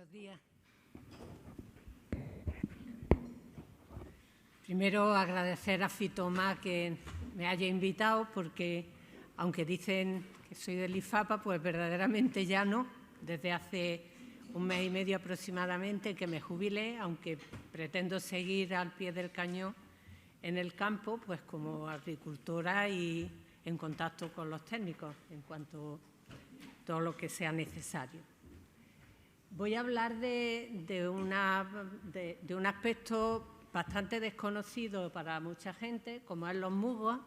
Buenos días. Primero, agradecer a Fitoma que me haya invitado, porque aunque dicen que soy del IFAPA, pues verdaderamente ya no. Desde hace un mes y medio aproximadamente que me jubilé, aunque pretendo seguir al pie del cañón en el campo, pues como agricultora y en contacto con los técnicos en cuanto a todo lo que sea necesario. Voy a hablar de un aspecto bastante desconocido para mucha gente, como es los musgos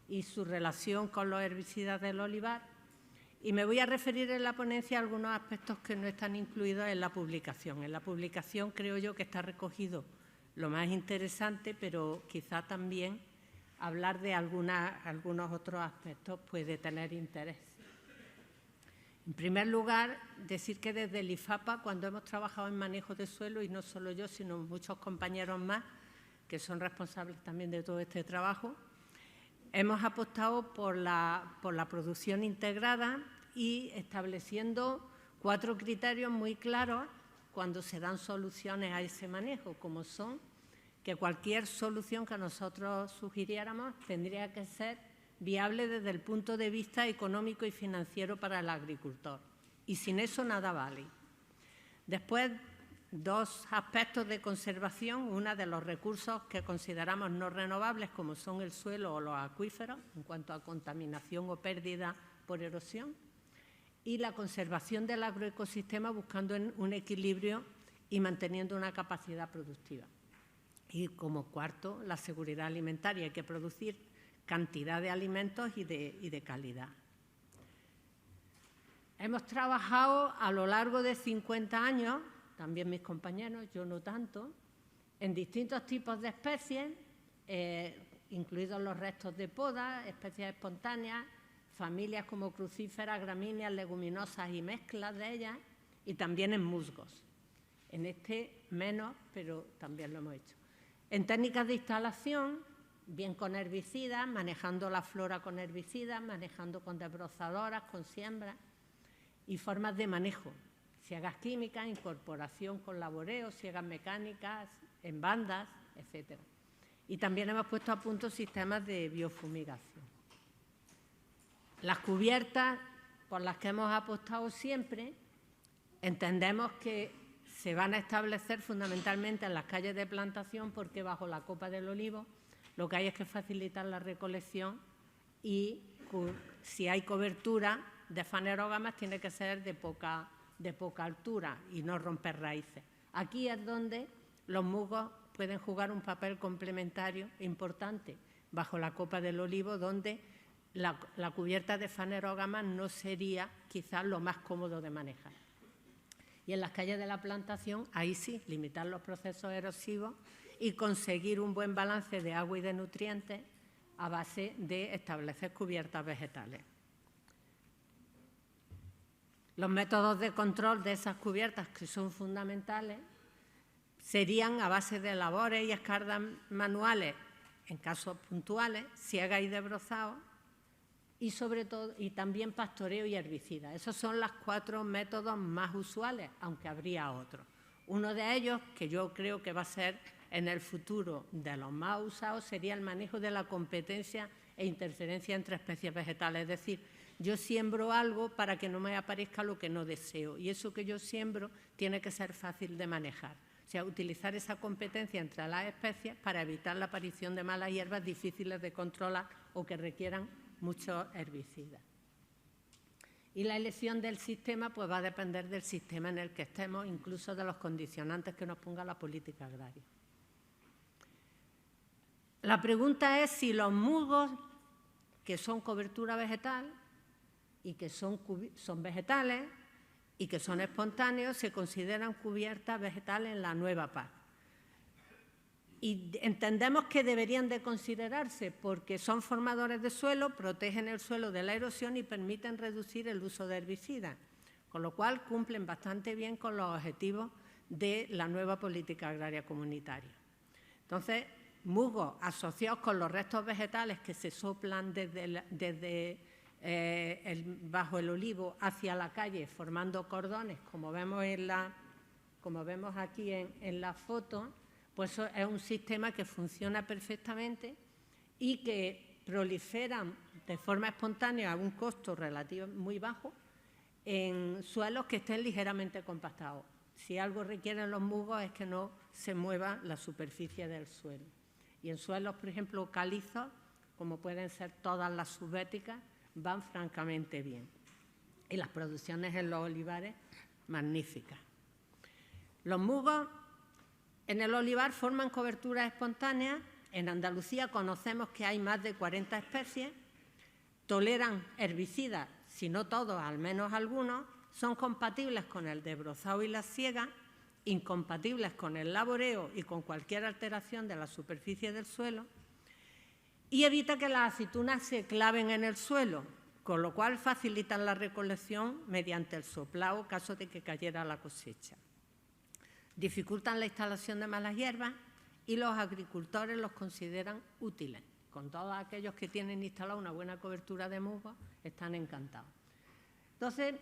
y su relación con los herbicidas del olivar. Y me voy a referir en la ponencia a algunos aspectos que no están incluidos en la publicación. En la publicación creo yo que está recogido lo más interesante, pero quizá también hablar de algunos otros aspectos puede tener interés. En primer lugar, decir que desde el IFAPA, cuando hemos trabajado en manejo de suelo, y no solo yo, sino muchos compañeros más, que son responsables también de todo este trabajo, hemos apostado por la producción integrada y estableciendo 4 criterios muy claros cuando se dan soluciones a ese manejo, como son que cualquier solución que nosotros sugiriéramos tendría que ser viable desde el punto de vista económico y financiero para el agricultor. Y sin eso nada vale. Después, 2 aspectos de conservación. Una, de los recursos que consideramos no renovables, como son el suelo o los acuíferos, en cuanto a contaminación o pérdida por erosión. Y la conservación del agroecosistema, buscando un equilibrio y manteniendo una capacidad productiva. Y como cuarto, la seguridad alimentaria. Hay que producir cantidad de alimentos y de calidad. Hemos trabajado a lo largo de 50 años, también mis compañeros, yo no tanto, en distintos tipos de especies, incluidos los restos de poda, especies espontáneas, familias como crucíferas, gramíneas, leguminosas y mezclas de ellas, y también en musgos. En este menos, pero también lo hemos hecho. En técnicas de instalación, bien con herbicidas, manejando la flora con herbicidas, manejando con desbrozadoras, con siembras y formas de manejo, siegas químicas, incorporación con laboreo, siegas mecánicas, en bandas, etc. Y también hemos puesto a punto sistemas de biofumigación. Las cubiertas por las que hemos apostado siempre, entendemos que se van a establecer fundamentalmente en las calles de plantación, porque bajo la copa del olivo lo que hay es que facilitar la recolección y si hay cobertura de fanerógamas tiene que ser de poca altura y no romper raíces. Aquí es donde los musgos pueden jugar un papel complementario importante bajo la copa del olivo, donde la cubierta de fanerógamas no sería quizás lo más cómodo de manejar. Y en las calles de la plantación, ahí sí, limitar los procesos erosivos y conseguir un buen balance de agua y de nutrientes a base de establecer cubiertas vegetales. Los métodos de control de esas cubiertas, que son fundamentales, serían a base de labores y escardas manuales en casos puntuales, siega y desbrozado, y sobre todo, y también pastoreo y herbicida. Esos son los 4 métodos más usuales, aunque habría otros. Uno de ellos, que yo creo que va a ser en el futuro de los más usados, sería el manejo de la competencia e interferencia entre especies vegetales. Es decir, yo siembro algo para que no me aparezca lo que no deseo, y eso que yo siembro tiene que ser fácil de manejar. O sea, utilizar esa competencia entre las especies para evitar la aparición de malas hierbas difíciles de controlar o que requieran muchos herbicidas. Y la elección del sistema pues va a depender del sistema en el que estemos, incluso de los condicionantes que nos ponga la política agraria. La pregunta es si los musgos, que son cobertura vegetal y que son vegetales y que son espontáneos, se consideran cubiertas vegetales en la nueva PAC. Y entendemos que deberían de considerarse porque son formadores de suelo, protegen el suelo de la erosión y permiten reducir el uso de herbicidas, con lo cual cumplen bastante bien con los objetivos de la nueva política agraria comunitaria. Entonces, musgos asociados con los restos vegetales que se soplan bajo el olivo hacia la calle, formando cordones, como vemos en la como vemos aquí en la foto, pues es un sistema que funciona perfectamente y que proliferan de forma espontánea a un costo relativo muy bajo en suelos que estén ligeramente compactados. Si algo requieren los musgos es que no se mueva la superficie del suelo. Y en suelos, por ejemplo, calizos, como pueden ser todas las subbéticas, van francamente bien. Y las producciones en los olivares, magníficas. Los musgos en el olivar forman coberturas espontáneas. En Andalucía conocemos que hay más de 40 especies, toleran herbicidas, si no todos, al menos algunos, son compatibles con el desbrozado y la siega, incompatibles con el laboreo y con cualquier alteración de la superficie del suelo, y evita que las aceitunas se claven en el suelo, con lo cual facilitan la recolección mediante el soplado, caso de que cayera la cosecha. Dificultan la instalación de malas hierbas y los agricultores los consideran útiles. Con todos aquellos que tienen instalada una buena cobertura de musgos, están encantados. Entonces,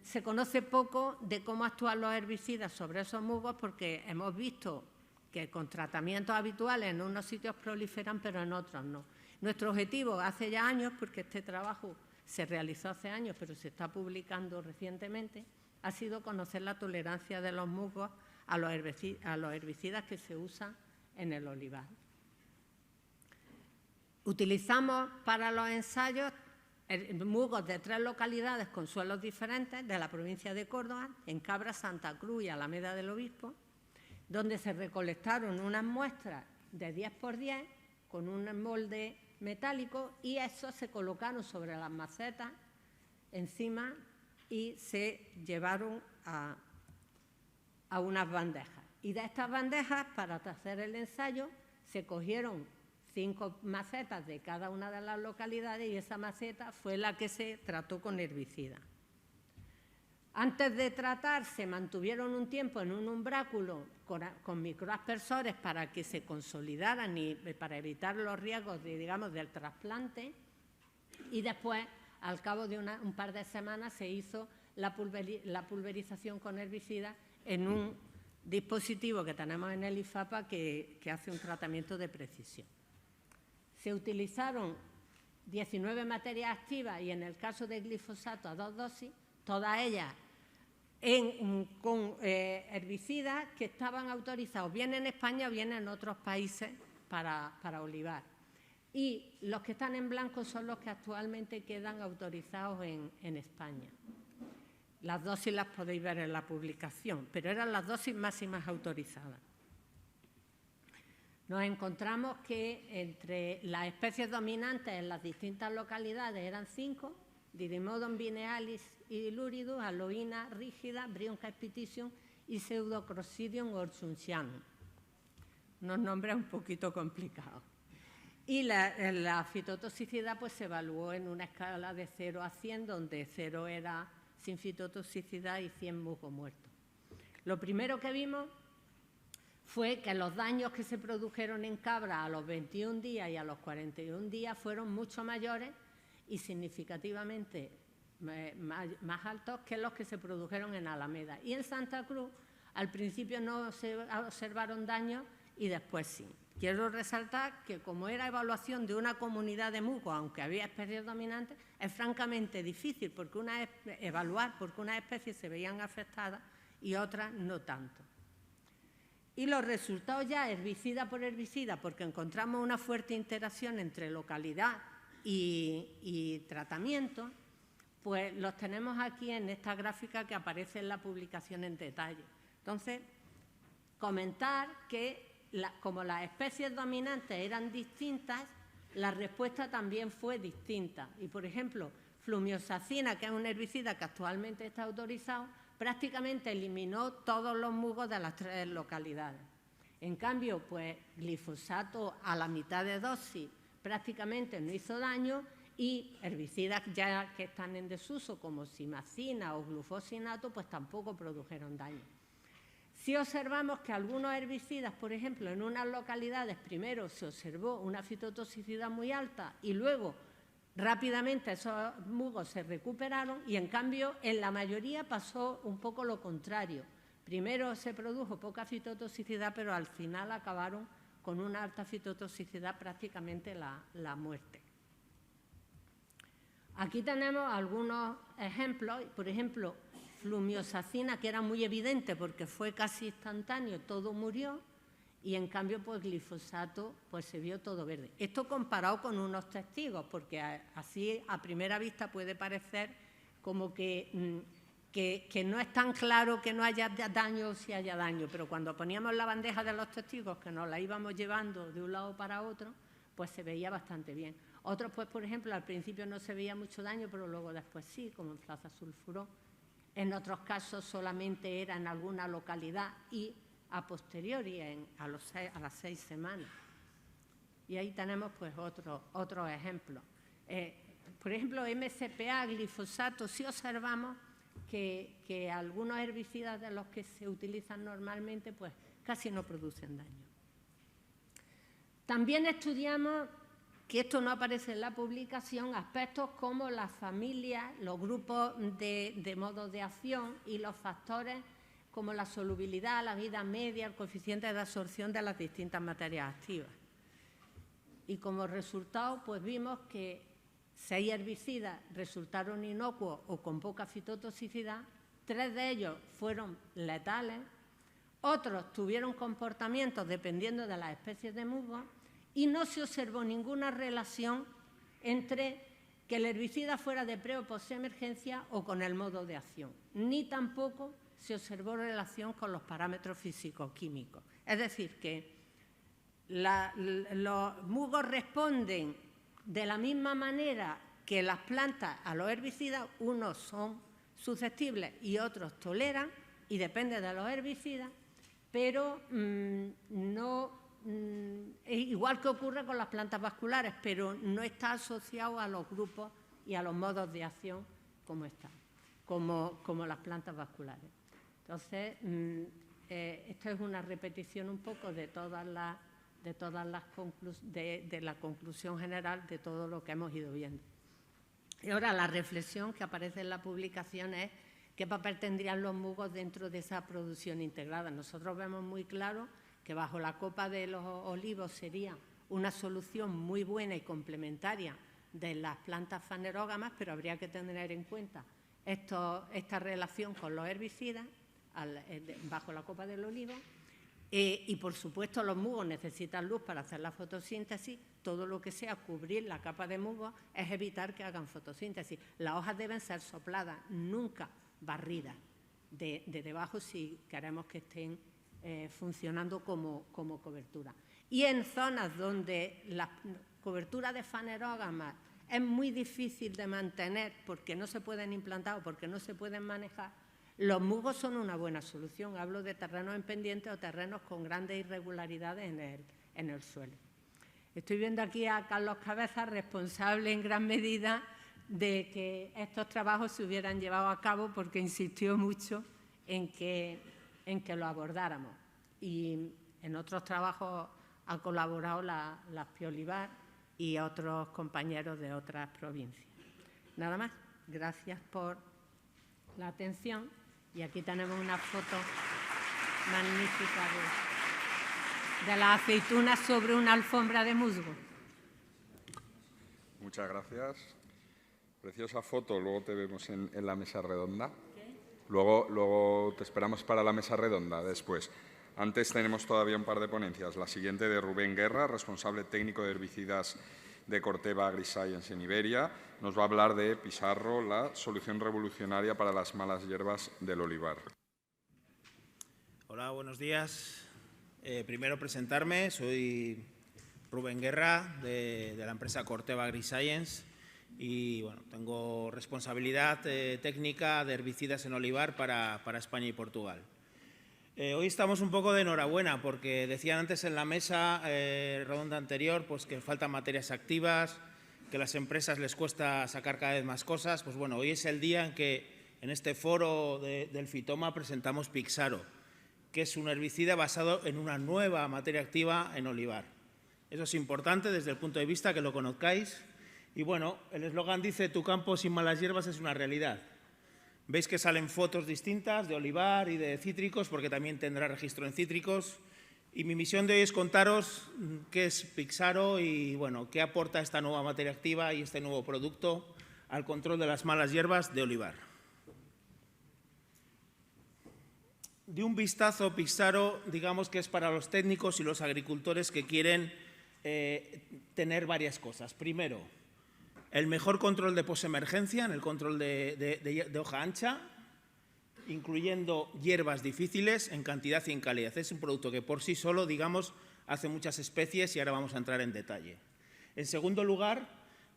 se conoce poco de cómo actúan los herbicidas sobre esos musgos porque hemos visto que con tratamientos habituales en unos sitios proliferan, pero en otros no. Nuestro objetivo hace ya años, porque este trabajo se realizó hace años, pero se está publicando recientemente, ha sido conocer la tolerancia de los musgos a los herbicidas que se usan en el olivar. Utilizamos para los ensayos musgos de 3 localidades con suelos diferentes de la provincia de Córdoba, en Cabra, Santa Cruz y Alameda del Obispo, donde se recolectaron unas muestras de 10 por 10 con un molde metálico y esos se colocaron sobre las macetas encima y se llevaron a unas bandejas. Y de estas bandejas, para hacer el ensayo, se cogieron 5 macetas de cada una de las localidades y esa maceta fue la que se trató con herbicida. Antes de tratar, se mantuvieron un tiempo en un umbráculo con microaspersores para que se consolidaran y para evitar los riesgos del trasplante, y después, al cabo de un par de semanas, se hizo la pulverización con herbicida en un dispositivo que tenemos en el IFAPA que hace un tratamiento de precisión. Se utilizaron 19 materias activas y en el caso de glifosato a 2 dosis, todas ellas con herbicidas que estaban autorizados bien en España o bien en otros países para olivar. Y los que están en blanco son los que actualmente quedan autorizados en España. Las dosis las podéis ver en la publicación, pero eran las dosis máximas autorizadas. Nos encontramos que entre las especies dominantes en las distintas localidades eran 5, Didymodon binealis y luridus, Aloina rígida, Brionca expeditium y Pseudocrossidium orsunianum. Unos nombres un poquito complicados. Y la fitotoxicidad pues, se evaluó en una escala de 0 a 100, donde 0 era sin fitotoxicidad y 100 musgo muerto. Lo primero que vimos fue que los daños que se produjeron en cabra a los 21 días y a los 41 días fueron mucho mayores y significativamente más altos que los que se produjeron en Alameda. Y en Santa Cruz, al principio no se observaron daños y después sí. Quiero resaltar que como era evaluación de una comunidad de musgos, aunque había especies dominantes, es francamente difícil evaluar porque unas especies se veían afectadas y otras no tanto. Y los resultados ya herbicida por herbicida, porque encontramos una fuerte interacción entre localidad y tratamiento, pues los tenemos aquí en esta gráfica que aparece en la publicación en detalle. Entonces, comentar que como las especies dominantes eran distintas, la respuesta también fue distinta. Y, por ejemplo, flumiosacina, que es un herbicida que actualmente está autorizado, prácticamente eliminó todos los musgos de las 3 localidades. En cambio, pues, glifosato a la mitad de dosis prácticamente no hizo daño y herbicidas ya que están en desuso, como simacina o glufosinato, pues tampoco produjeron daño. Si observamos que algunos herbicidas, por ejemplo, en unas localidades primero se observó una fitotoxicidad muy alta y luego rápidamente esos musgos se recuperaron y en cambio en la mayoría pasó un poco lo contrario. Primero se produjo poca fitotoxicidad, pero al final acabaron con una alta fitotoxicidad, prácticamente la muerte. Aquí tenemos algunos ejemplos, por ejemplo, flumiosacina, que era muy evidente porque fue casi instantáneo, todo murió, y en cambio pues glifosato pues se vio todo verde. Esto comparado con unos testigos, porque así a primera vista puede parecer como que no es tan claro que no haya daño o si haya daño, pero cuando poníamos la bandeja de los testigos, que nos la íbamos llevando de un lado para otro, pues se veía bastante bien. Otros, pues por ejemplo, al principio no se veía mucho daño, pero luego después sí, como en Plaza Sulfuró. En otros casos solamente era en alguna localidad y a posteriori, a las 6 semanas. Y ahí tenemos pues otros ejemplos. Por ejemplo, MCPA, glifosato, sí observamos que algunos herbicidas de los que se utilizan normalmente pues casi no producen daño. También estudiamos, que esto no aparece en la publicación, aspectos como las familias, los grupos de modos de acción y los factores como la solubilidad, la vida media, el coeficiente de absorción de las distintas materias activas. Y como resultado, pues vimos que 6 herbicidas resultaron inocuos o con poca fitotoxicidad, 3 de ellos fueron letales, otros tuvieron comportamientos dependiendo de las especies de musgo y no se observó ninguna relación entre que el herbicida fuera de pre- o postemergencia o con el modo de acción, ni tampoco se observó relación con los parámetros físico-químicos. Es decir, que los musgos responden de la misma manera que las plantas a los herbicidas, unos son susceptibles y otros toleran, y depende de los herbicidas, pero igual que ocurre con las plantas vasculares, pero no está asociado a los grupos y a los modos de acción como las plantas vasculares. Entonces, esto es una repetición un poco de la conclusión general de todo lo que hemos ido viendo. Y ahora la reflexión que aparece en la publicación es qué papel tendrían los musgos dentro de esa producción integrada. Nosotros vemos muy claro que bajo la copa de los olivos sería una solución muy buena y complementaria de las plantas fanerógamas, pero habría que tener en cuenta esta relación con los herbicidas bajo la copa del olivo. Y, por supuesto, los musgos necesitan luz para hacer la fotosíntesis. Todo lo que sea cubrir la capa de musgos es evitar que hagan fotosíntesis. Las hojas deben ser sopladas, nunca barridas de debajo si queremos que estén funcionando como cobertura. Y en zonas donde la cobertura de fanerógamas es muy difícil de mantener porque no se pueden implantar o porque no se pueden manejar, los musgos son una buena solución. Hablo de terrenos en pendiente o terrenos con grandes irregularidades en el suelo. Estoy viendo aquí a Carlos Cabezas, responsable en gran medida de que estos trabajos se hubieran llevado a cabo porque insistió mucho en que lo abordáramos. Y en otros trabajos ha colaborado la Pio Olivar y otros compañeros de otras provincias. Nada más. Gracias por la atención. Y aquí tenemos una foto magnífica de las aceitunas sobre una alfombra de musgo. Muchas gracias. Preciosa foto. Luego te vemos en la mesa redonda. Luego te esperamos para la mesa redonda después. Antes tenemos todavía un par de ponencias. La siguiente de Rubén Guerra, responsable técnico de herbicidas de Corteva AgriScience en Iberia. Nos va a hablar de Pizarro, la solución revolucionaria para las malas hierbas del olivar. Hola, buenos días. Primero presentarme, soy Rubén Guerra de la empresa Corteva AgriScience y bueno, tengo responsabilidad técnica de herbicidas en olivar para España y Portugal. Hoy estamos un poco de enhorabuena porque decían antes en la mesa redonda anterior pues que faltan materias activas, que a las empresas les cuesta sacar cada vez más cosas. Pues bueno, hoy es el día en que en este foro del Fitoma presentamos Pixaro, que es un herbicida basado en una nueva materia activa en olivar. Eso es importante desde el punto de vista que lo conozcáis. Y bueno, el eslogan dice: tu campo sin malas hierbas es una realidad. Veis que salen fotos distintas de olivar y de cítricos, porque también tendrá registro en cítricos. Y mi misión de hoy es contaros qué es Pixaro y bueno, qué aporta esta nueva materia activa y este nuevo producto al control de las malas hierbas de olivar. De un vistazo, Pixaro, digamos que es para los técnicos y los agricultores que quieren tener varias cosas. Primero, el mejor control de posemergencia en el control de hoja ancha, incluyendo hierbas difíciles en cantidad y en calidad. Es un producto que por sí solo, digamos, hace muchas especies y ahora vamos a entrar en detalle. En segundo lugar,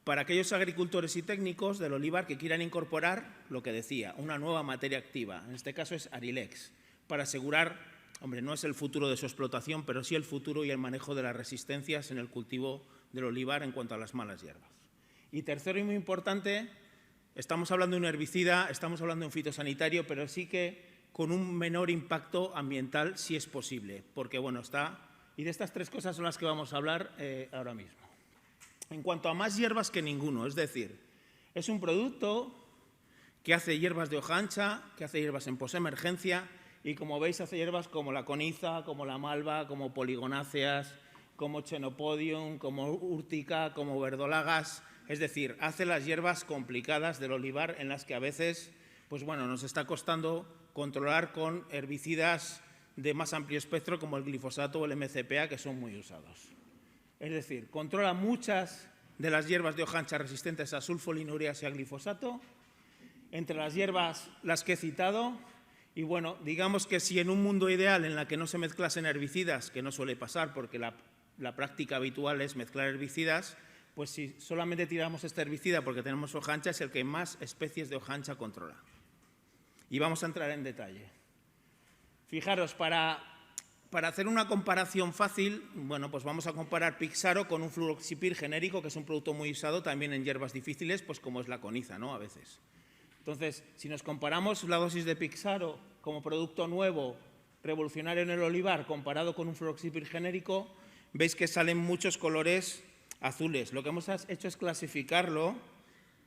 para aquellos agricultores y técnicos del olivar que quieran incorporar, lo que decía, una nueva materia activa, en este caso es Arilex, para asegurar, hombre, no es el futuro de su explotación, pero sí el futuro y el manejo de las resistencias en el cultivo del olivar en cuanto a las malas hierbas. Y tercero y muy importante, estamos hablando de un herbicida, estamos hablando de un fitosanitario, pero sí que con un menor impacto ambiental si es posible, porque bueno, está... Y de estas tres cosas son las que vamos a hablar ahora mismo. En cuanto a más hierbas que ninguno, es decir, es un producto que hace hierbas de hoja ancha, que hace hierbas en posemergencia y como veis hace hierbas como la coniza, como la malva, como poligonáceas, como chenopodium, como úrtica, como verdolagas. Es decir, hace las hierbas complicadas del olivar en las que a veces pues bueno, nos está costando controlar con herbicidas de más amplio espectro como el glifosato o el MCPA, que son muy usados. Es decir, controla muchas de las hierbas de hoja ancha resistentes a sulfolinureas y a glifosato, entre las hierbas las que he citado, y bueno, digamos que si en un mundo ideal en la que no se mezclasen herbicidas, que no suele pasar porque la práctica habitual es mezclar herbicidas, pues si solamente tiramos este herbicida porque tenemos hoja ancha, es el que más especies de hoja ancha controla. Y vamos a entrar en detalle. Fijaros, para hacer una comparación fácil, bueno, pues vamos a comparar Pixaro con un fluroxipir genérico, que es un producto muy usado también en hierbas difíciles, pues como es la coniza, ¿no? A veces. Entonces, si nos comparamos la dosis de Pixaro como producto nuevo, revolucionario en el olivar, comparado con un fluroxipir genérico, veis que salen muchos colores azules. Lo que hemos hecho es clasificarlo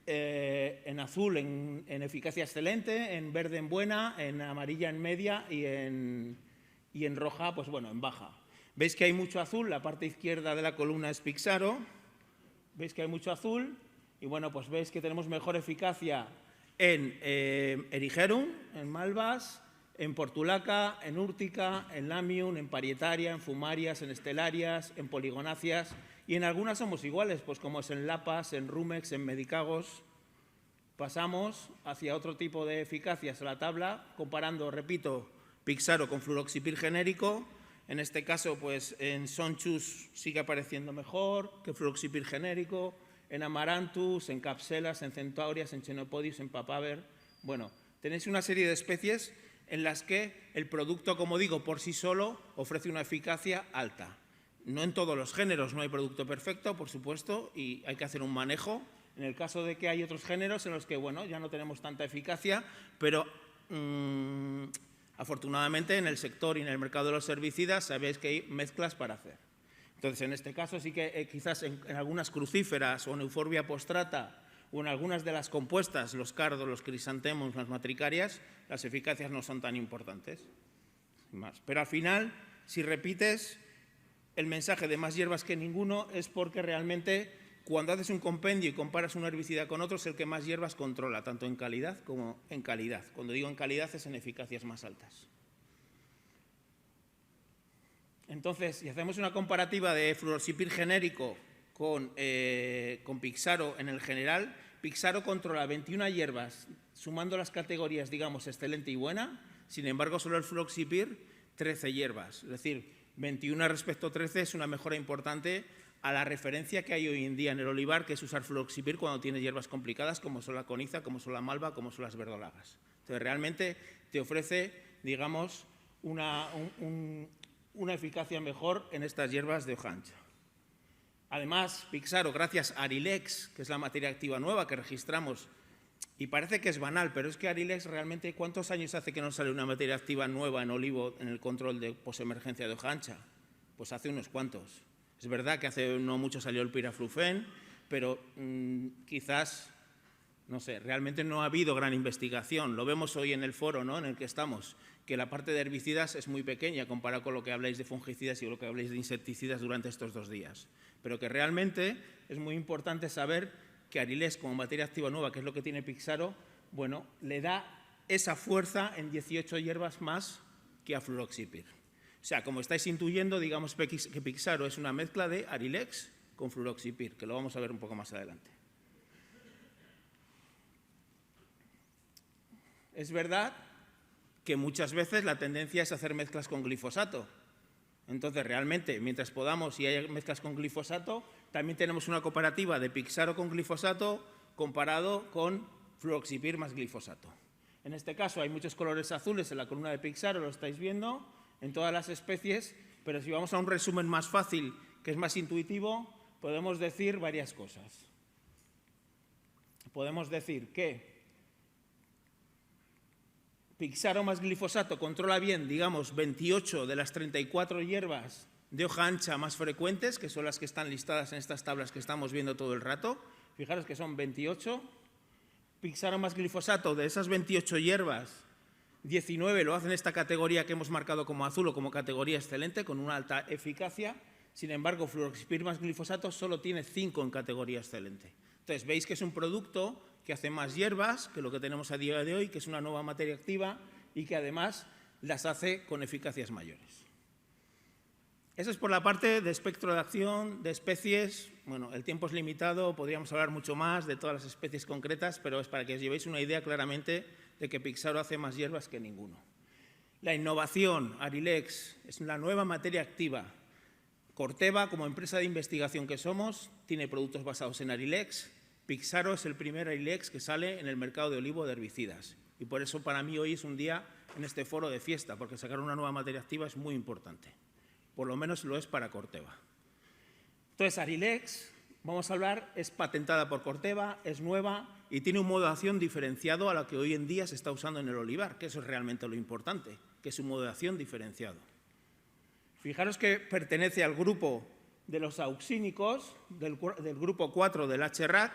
en azul en eficacia excelente, en verde en buena, en amarilla en media y en roja, pues bueno, en baja. Veis que hay mucho azul, la parte izquierda de la columna es Pixaro, veis que hay mucho azul y bueno, pues veis que tenemos mejor eficacia en Erigerum, en malvas, en portulaca, en úrtica, en lamium, en parietaria, en fumarias, en estelarias, en poligonáceas y en algunas somos iguales, pues como es en lapas, en rumex, en medicagos. Pasamos hacia otro tipo de eficacias a la tabla, comparando, repito, Pixaro con fluroxipir genérico. En este caso, pues en Sonchus sigue apareciendo mejor que fluroxipir genérico, en Amaranthus, en Capselas, en Centaurias, en Chenopodius, en Papaver. Bueno, tenéis una serie de especies en las que el producto, como digo, por sí solo ofrece una eficacia alta. No en todos los géneros, no hay producto perfecto, por supuesto, y hay que hacer un manejo. En el caso de que hay otros géneros en los que, bueno, ya no tenemos tanta eficacia, pero afortunadamente en el sector y en el mercado de los herbicidas sabéis que hay mezclas para hacer. Entonces, en este caso sí que quizás en algunas crucíferas o en Euphorbia postrata o en algunas de las compuestas, los cardos, los crisantemos, las matricarias, las eficacias no son tan importantes. Más. Pero al final, si repites, el mensaje de más hierbas que ninguno es porque realmente cuando haces un compendio y comparas un herbicida con otro es el que más hierbas controla, tanto en calidad como en calidad. Cuando digo en calidad es en eficacias más altas. Entonces, si hacemos una comparativa de fluroxipir genérico con Pixaro en el general, Pixaro controla 21 hierbas, sumando las categorías, digamos, excelente y buena, sin embargo, solo el fluroxipir, 13 hierbas. Es decir, 21 respecto a 13 es una mejora importante a la referencia que hay hoy en día en el olivar, que es usar fluroxipir cuando tienes hierbas complicadas, como son la coniza, como son la malva, como son las verdolagas. Entonces, realmente te ofrece, digamos, una eficacia mejor en estas hierbas de hoja ancha. Además, Pixaro, gracias a Arilex, que es la materia activa nueva que registramos, y parece que es banal, pero es que Arilex realmente, ¿cuántos años hace que no sale una materia activa nueva en olivo en el control de posemergencia de hoja ancha? Pues hace unos cuantos. Es verdad que hace no mucho salió el piraflufen, pero quizás No sé, realmente no ha habido gran investigación. Lo vemos hoy en el foro, ¿no?, en el que estamos, que la parte de herbicidas es muy pequeña comparado con lo que habláis de fungicidas y lo que habláis de insecticidas durante estos 2 días. Pero que realmente es muy importante saber que Arylex, como materia activa nueva, que es lo que tiene Pixaro, bueno, le da esa fuerza en 18 hierbas más que a Fluroxipir. O sea, como estáis intuyendo, digamos que Pixaro es una mezcla de Arylex con Fluroxipir, que lo vamos a ver un poco más adelante. Es verdad que muchas veces la tendencia es hacer mezclas con glifosato. Entonces, realmente, mientras podamos y haya mezclas con glifosato, también tenemos una comparativa de Pixaro con glifosato comparado con Fluroxipir más glifosato. En este caso hay muchos colores azules en la columna de Pixaro, lo estáis viendo, en todas las especies, pero si vamos a un resumen más fácil, que es más intuitivo, podemos decir varias cosas. Podemos decir que Pixaro más glifosato controla bien, digamos, 28 de las 34 hierbas de hoja ancha más frecuentes, que son las que están listadas en estas tablas que estamos viendo todo el rato. Fijaros que son 28. Pixaro más glifosato, de esas 28 hierbas, 19 lo hacen en esta categoría que hemos marcado como azul o como categoría excelente, con una alta eficacia. Sin embargo, Fluroxipir más glifosato solo tiene 5 en categoría excelente. Entonces, veis que es un producto que hace más hierbas que lo que tenemos a día de hoy, que es una nueva materia activa y que además las hace con eficacias mayores. Eso es por la parte de espectro de acción, de especies. Bueno, el tiempo es limitado, podríamos hablar mucho más de todas las especies concretas, pero es para que os llevéis una idea claramente de que Pixaro hace más hierbas que ninguno. La innovación, Arylex, es la nueva materia activa. Corteva, como empresa de investigación que somos, tiene productos basados en Arylex. Pixaro es el primer Arylex que sale en el mercado de olivo de herbicidas. Y por eso para mí hoy es un día en este foro de fiesta, porque sacar una nueva materia activa es muy importante. Por lo menos lo es para Corteva. Entonces, Arylex, vamos a hablar, es patentada por Corteva, es nueva y tiene un modo de acción diferenciado a lo que hoy en día se está usando en el olivar, que eso es realmente lo importante, que es un modo de acción diferenciado. Fijaros que pertenece al grupo de los auxínicos, del grupo 4 del HRAC,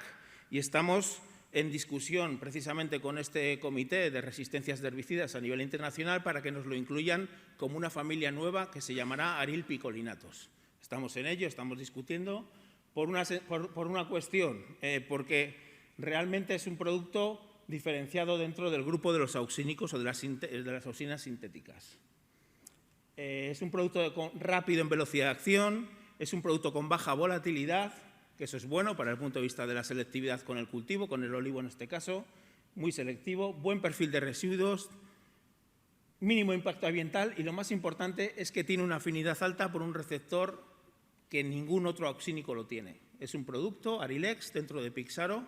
y estamos en discusión precisamente con este comité de resistencias de herbicidas a nivel internacional para que nos lo incluyan como una familia nueva que se llamará arilpicolinatos. Estamos en ello, estamos discutiendo por una cuestión, porque realmente es un producto diferenciado dentro del grupo de los auxínicos o de las auxinas sintéticas. Es un producto rápido en velocidad de acción, es un producto con baja volatilidad, que eso es bueno para el punto de vista de la selectividad con el cultivo, con el olivo en este caso, muy selectivo, buen perfil de residuos, mínimo impacto ambiental y lo más importante es que tiene una afinidad alta por un receptor que ningún otro auxínico lo tiene. Es un producto, Arylex, dentro de Pixaro,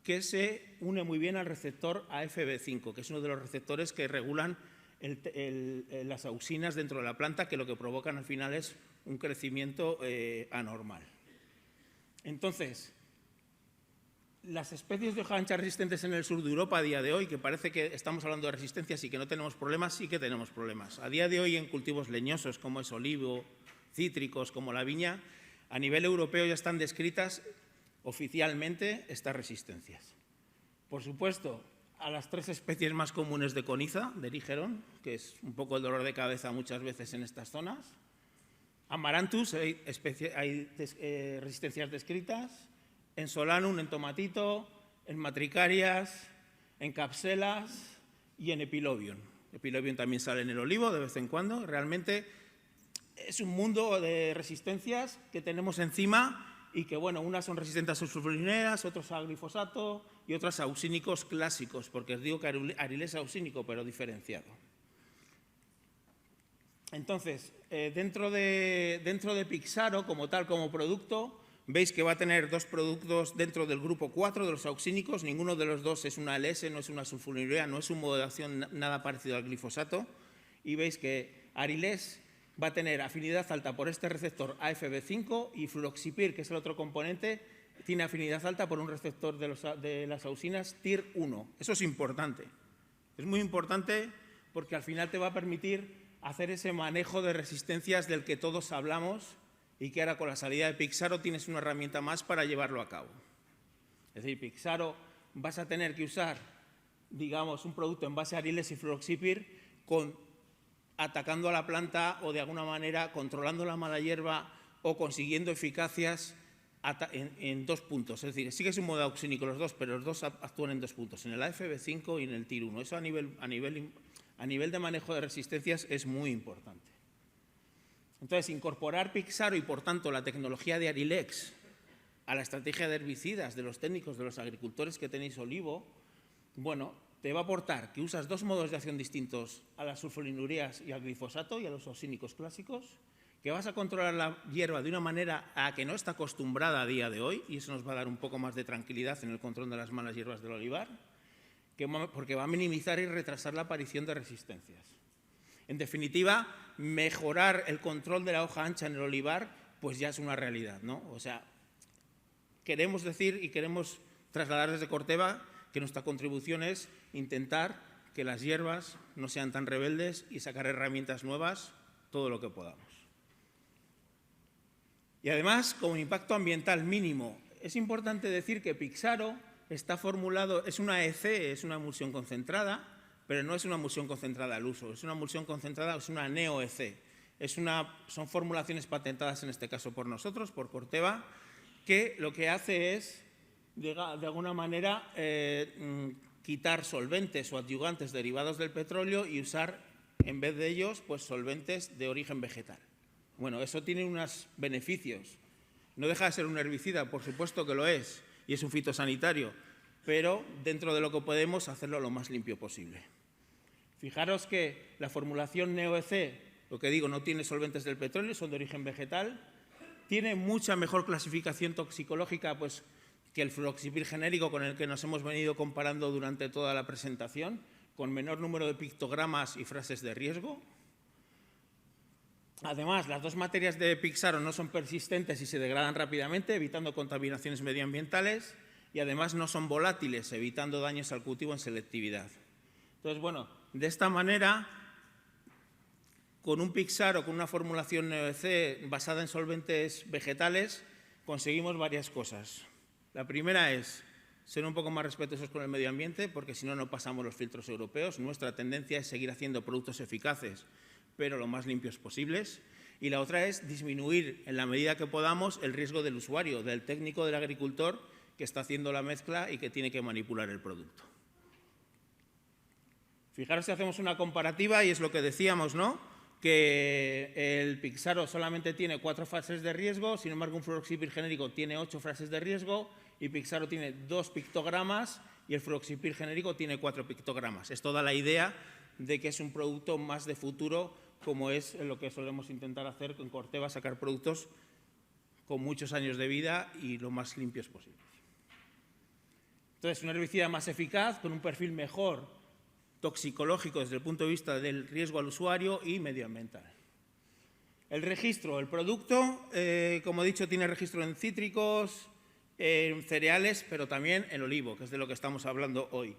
que se une muy bien al receptor AFB5, que es uno de los receptores que regulan las auxinas dentro de la planta, que lo que provocan al final es un crecimiento anormal. Entonces, las especies de hoja ancha resistentes en el sur de Europa a día de hoy, que parece que estamos hablando de resistencias y que no tenemos problemas, sí que tenemos problemas. A día de hoy en cultivos leñosos como es olivo, cítricos como la viña, a nivel europeo ya están descritas oficialmente estas resistencias. Por supuesto, a las 3 especies más comunes de coniza, de Erigeron, que es un poco el dolor de cabeza muchas veces en estas zonas. Amaranthus, hay resistencias descritas, en Solanum, en tomatito, en matricarias, en capselas y en Epilobium. Epilobium también sale en el olivo de vez en cuando. Realmente es un mundo de resistencias que tenemos encima y que, bueno, unas son resistentes a sulfurineras, otras a glifosato y otras a auxínicos clásicos, porque os digo que Arylex es auxínico, pero diferenciado. Entonces, dentro de Pixaro, como tal, como producto, veis que va a tener 2 productos dentro del grupo 4 de los auxínicos. Ninguno de los 2 es una ALS, no es una sulfonilurea, no es un modo de acción nada parecido al glifosato. Y veis que Arylex va a tener afinidad alta por este receptor AFB5 y Fluroxipir, que es el otro componente, tiene afinidad alta por un receptor de las auxinas TIR1. Eso es importante. Es muy importante porque al final te va a permitir hacer ese manejo de resistencias del que todos hablamos y que ahora con la salida de Pixaro tienes una herramienta más para llevarlo a cabo. Es decir, Pixaro vas a tener que usar, digamos, un producto en base a ariles y fluroxipir atacando a la planta o de alguna manera controlando la mala hierba o consiguiendo eficacias en 2 puntos. Es decir, sí que es un modo auxínico los dos, pero los dos actúan en 2 puntos, en el AFB5 y en el TIR1. Eso a nivel de manejo de resistencias es muy importante. Entonces, incorporar Pixaro y, por tanto, la tecnología de Arilex a la estrategia de herbicidas de los técnicos, de los agricultores que tenéis olivo, bueno, te va a aportar que usas 2 modos de acción distintos a las sulfonilureas y al glifosato y a los auxínicos clásicos, que vas a controlar la hierba de una manera a que no está acostumbrada a día de hoy, y eso nos va a dar un poco más de tranquilidad en el control de las malas hierbas del olivar, porque va a minimizar y retrasar la aparición de resistencias. En definitiva, mejorar el control de la hoja ancha en el olivar, pues ya es una realidad, ¿no? O sea, queremos decir y queremos trasladar desde Corteva que nuestra contribución es intentar que las hierbas no sean tan rebeldes y sacar herramientas nuevas todo lo que podamos. Y además, como impacto ambiental mínimo, es importante decir que Pixaro está formulado, es una EC, es una emulsión concentrada, pero no es una emulsión concentrada al uso, es una emulsión concentrada, es una neo-EC. Son formulaciones patentadas en este caso por nosotros, por Corteva, que lo que hace es, de alguna manera, quitar solventes o adyuvantes derivados del petróleo y usar, en vez de ellos, pues solventes de origen vegetal. Bueno, eso tiene unos beneficios. No deja de ser un herbicida, por supuesto que lo es, y es un fitosanitario, pero dentro de lo que podemos hacerlo lo más limpio posible. Fijaros que la formulación NeoEC, lo que digo, no tiene solventes del petróleo, son de origen vegetal, tiene mucha mejor clasificación toxicológica pues, que el fluroxipir genérico con el que nos hemos venido comparando durante toda la presentación, con menor número de pictogramas y frases de riesgo. Además, las 2 materias de Pixaro no son persistentes y se degradan rápidamente, evitando contaminaciones medioambientales, y además no son volátiles, evitando daños al cultivo en selectividad. Entonces, bueno, de esta manera, con un Pixaro, con una formulación NeoEC basada en solventes vegetales, conseguimos varias cosas. La primera es ser un poco más respetuosos con el medio ambiente, porque si no, no pasamos los filtros europeos. Nuestra tendencia es seguir haciendo productos eficaces, pero lo más limpios posibles. Y la otra es disminuir, en la medida que podamos, el riesgo del usuario, del técnico, del agricultor, que está haciendo la mezcla y que tiene que manipular el producto. Fijaros si hacemos una comparativa, y es lo que decíamos, ¿no?, que el Pixaro solamente tiene 4 fases de riesgo, sin embargo un fluroxipir genérico tiene 8 fases de riesgo, y Pixaro tiene 2 pictogramas y el fluroxipir genérico tiene 4 pictogramas. Esto da la idea de que es un producto más de futuro, como es lo que solemos intentar hacer con Corteva, sacar productos con muchos años de vida y lo más limpios posibles. Entonces, un herbicida más eficaz, con un perfil mejor toxicológico desde el punto de vista del riesgo al usuario y medioambiental. El registro, el producto, como he dicho, tiene registro en cítricos, en cereales, pero también en olivo, que es de lo que estamos hablando hoy.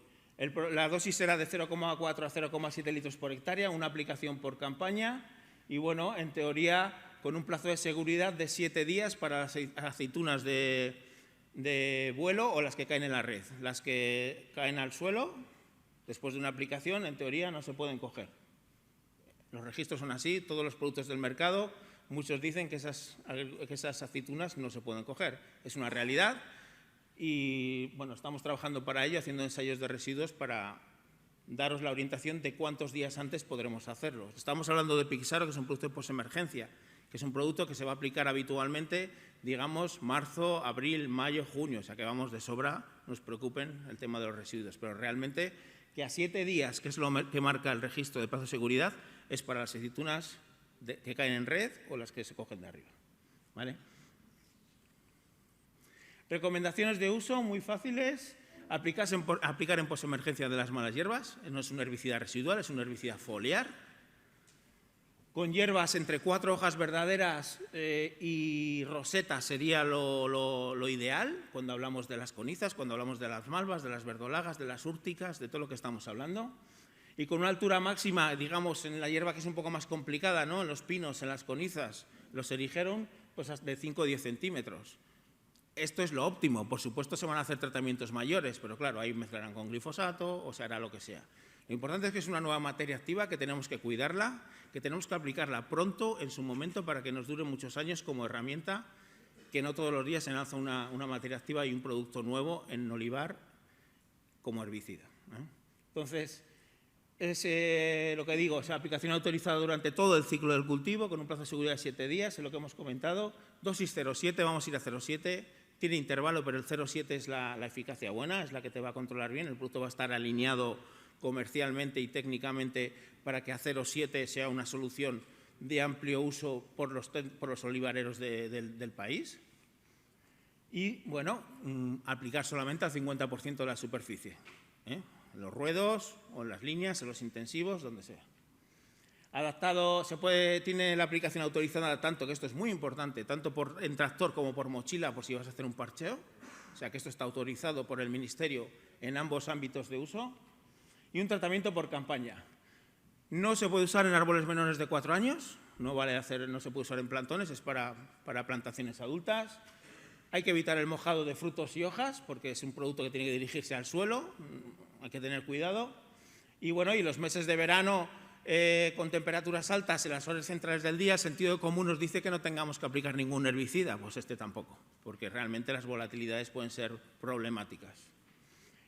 La dosis será de 0,4 a 0,7 litros por hectárea, una aplicación por campaña y, bueno, en teoría, con un plazo de seguridad de 7 días para las aceitunas de vuelo o las que caen en la red. Las que caen al suelo, después de una aplicación, en teoría, no se pueden coger. Los registros son así, todos los productos del mercado, muchos dicen que esas aceitunas no se pueden coger. Es una realidad. Y, bueno, estamos trabajando para ello, haciendo ensayos de residuos para daros la orientación de cuántos días antes podremos hacerlo. Estamos hablando de Pixaro, que es un producto de posemergencia, que es un producto que se va a aplicar habitualmente, digamos, marzo, abril, mayo, junio. O sea, que vamos de sobra, no os preocupen el tema de los residuos. Pero realmente que a 7 días, que es lo que marca el registro de plazo de seguridad, es para las aceitunas que caen en red o las que se cogen de arriba. ¿Vale? Recomendaciones de uso muy fáciles, aplicar en posemergencia de las malas hierbas, no es un herbicida residual, es un herbicida foliar, con hierbas entre 4 hojas verdaderas y rosetas sería lo ideal, cuando hablamos de las conizas, cuando hablamos de las malvas, de las verdolagas, de las úrticas, de todo lo que estamos hablando, y con una altura máxima, digamos, en la hierba que es un poco más complicada, ¿no?, en los pinos, en las conizas, los erigeron, pues de 5 o 10 centímetros. esto es lo óptimo. Por supuesto se van a hacer tratamientos mayores, pero claro, ahí mezclarán con glifosato o se hará lo que sea. Lo importante es que es una nueva materia activa que tenemos que cuidarla, que tenemos que aplicarla pronto, en su momento, para que nos dure muchos años como herramienta, que no todos los días se lanza una materia activa y un producto nuevo en olivar como herbicida, ¿eh? Entonces, es lo que digo, es aplicación autorizada durante todo el ciclo del cultivo, con un plazo de seguridad de 7 días, es lo que hemos comentado. Dosis 0,7, vamos a ir a 0,7, tiene intervalo, pero el 0,7 es la eficacia buena, es la que te va a controlar bien, el producto va a estar alineado comercialmente y técnicamente para que a 0,7 sea una solución de amplio uso por los olivareros del país. Y, bueno, aplicar solamente al 50% de la superficie, ¿eh? En los ruedos o en las líneas, en los intensivos, donde sea. Adaptado, tiene la aplicación autorizada tanto, que esto es muy importante, tanto en tractor como por mochila, por si vas a hacer un parcheo. O sea, que esto está autorizado por el Ministerio en ambos ámbitos de uso. Y un tratamiento por campaña. No se puede usar en árboles menores de 4 años, no se puede usar en plantones, es para plantaciones adultas. Hay que evitar el mojado de frutos y hojas, porque es un producto que tiene que dirigirse al suelo, hay que tener cuidado. Y bueno, y los meses de verano con temperaturas altas en las horas centrales del día, el sentido común nos dice que no tengamos que aplicar ningún herbicida, pues este tampoco, porque realmente las volatilidades pueden ser problemáticas.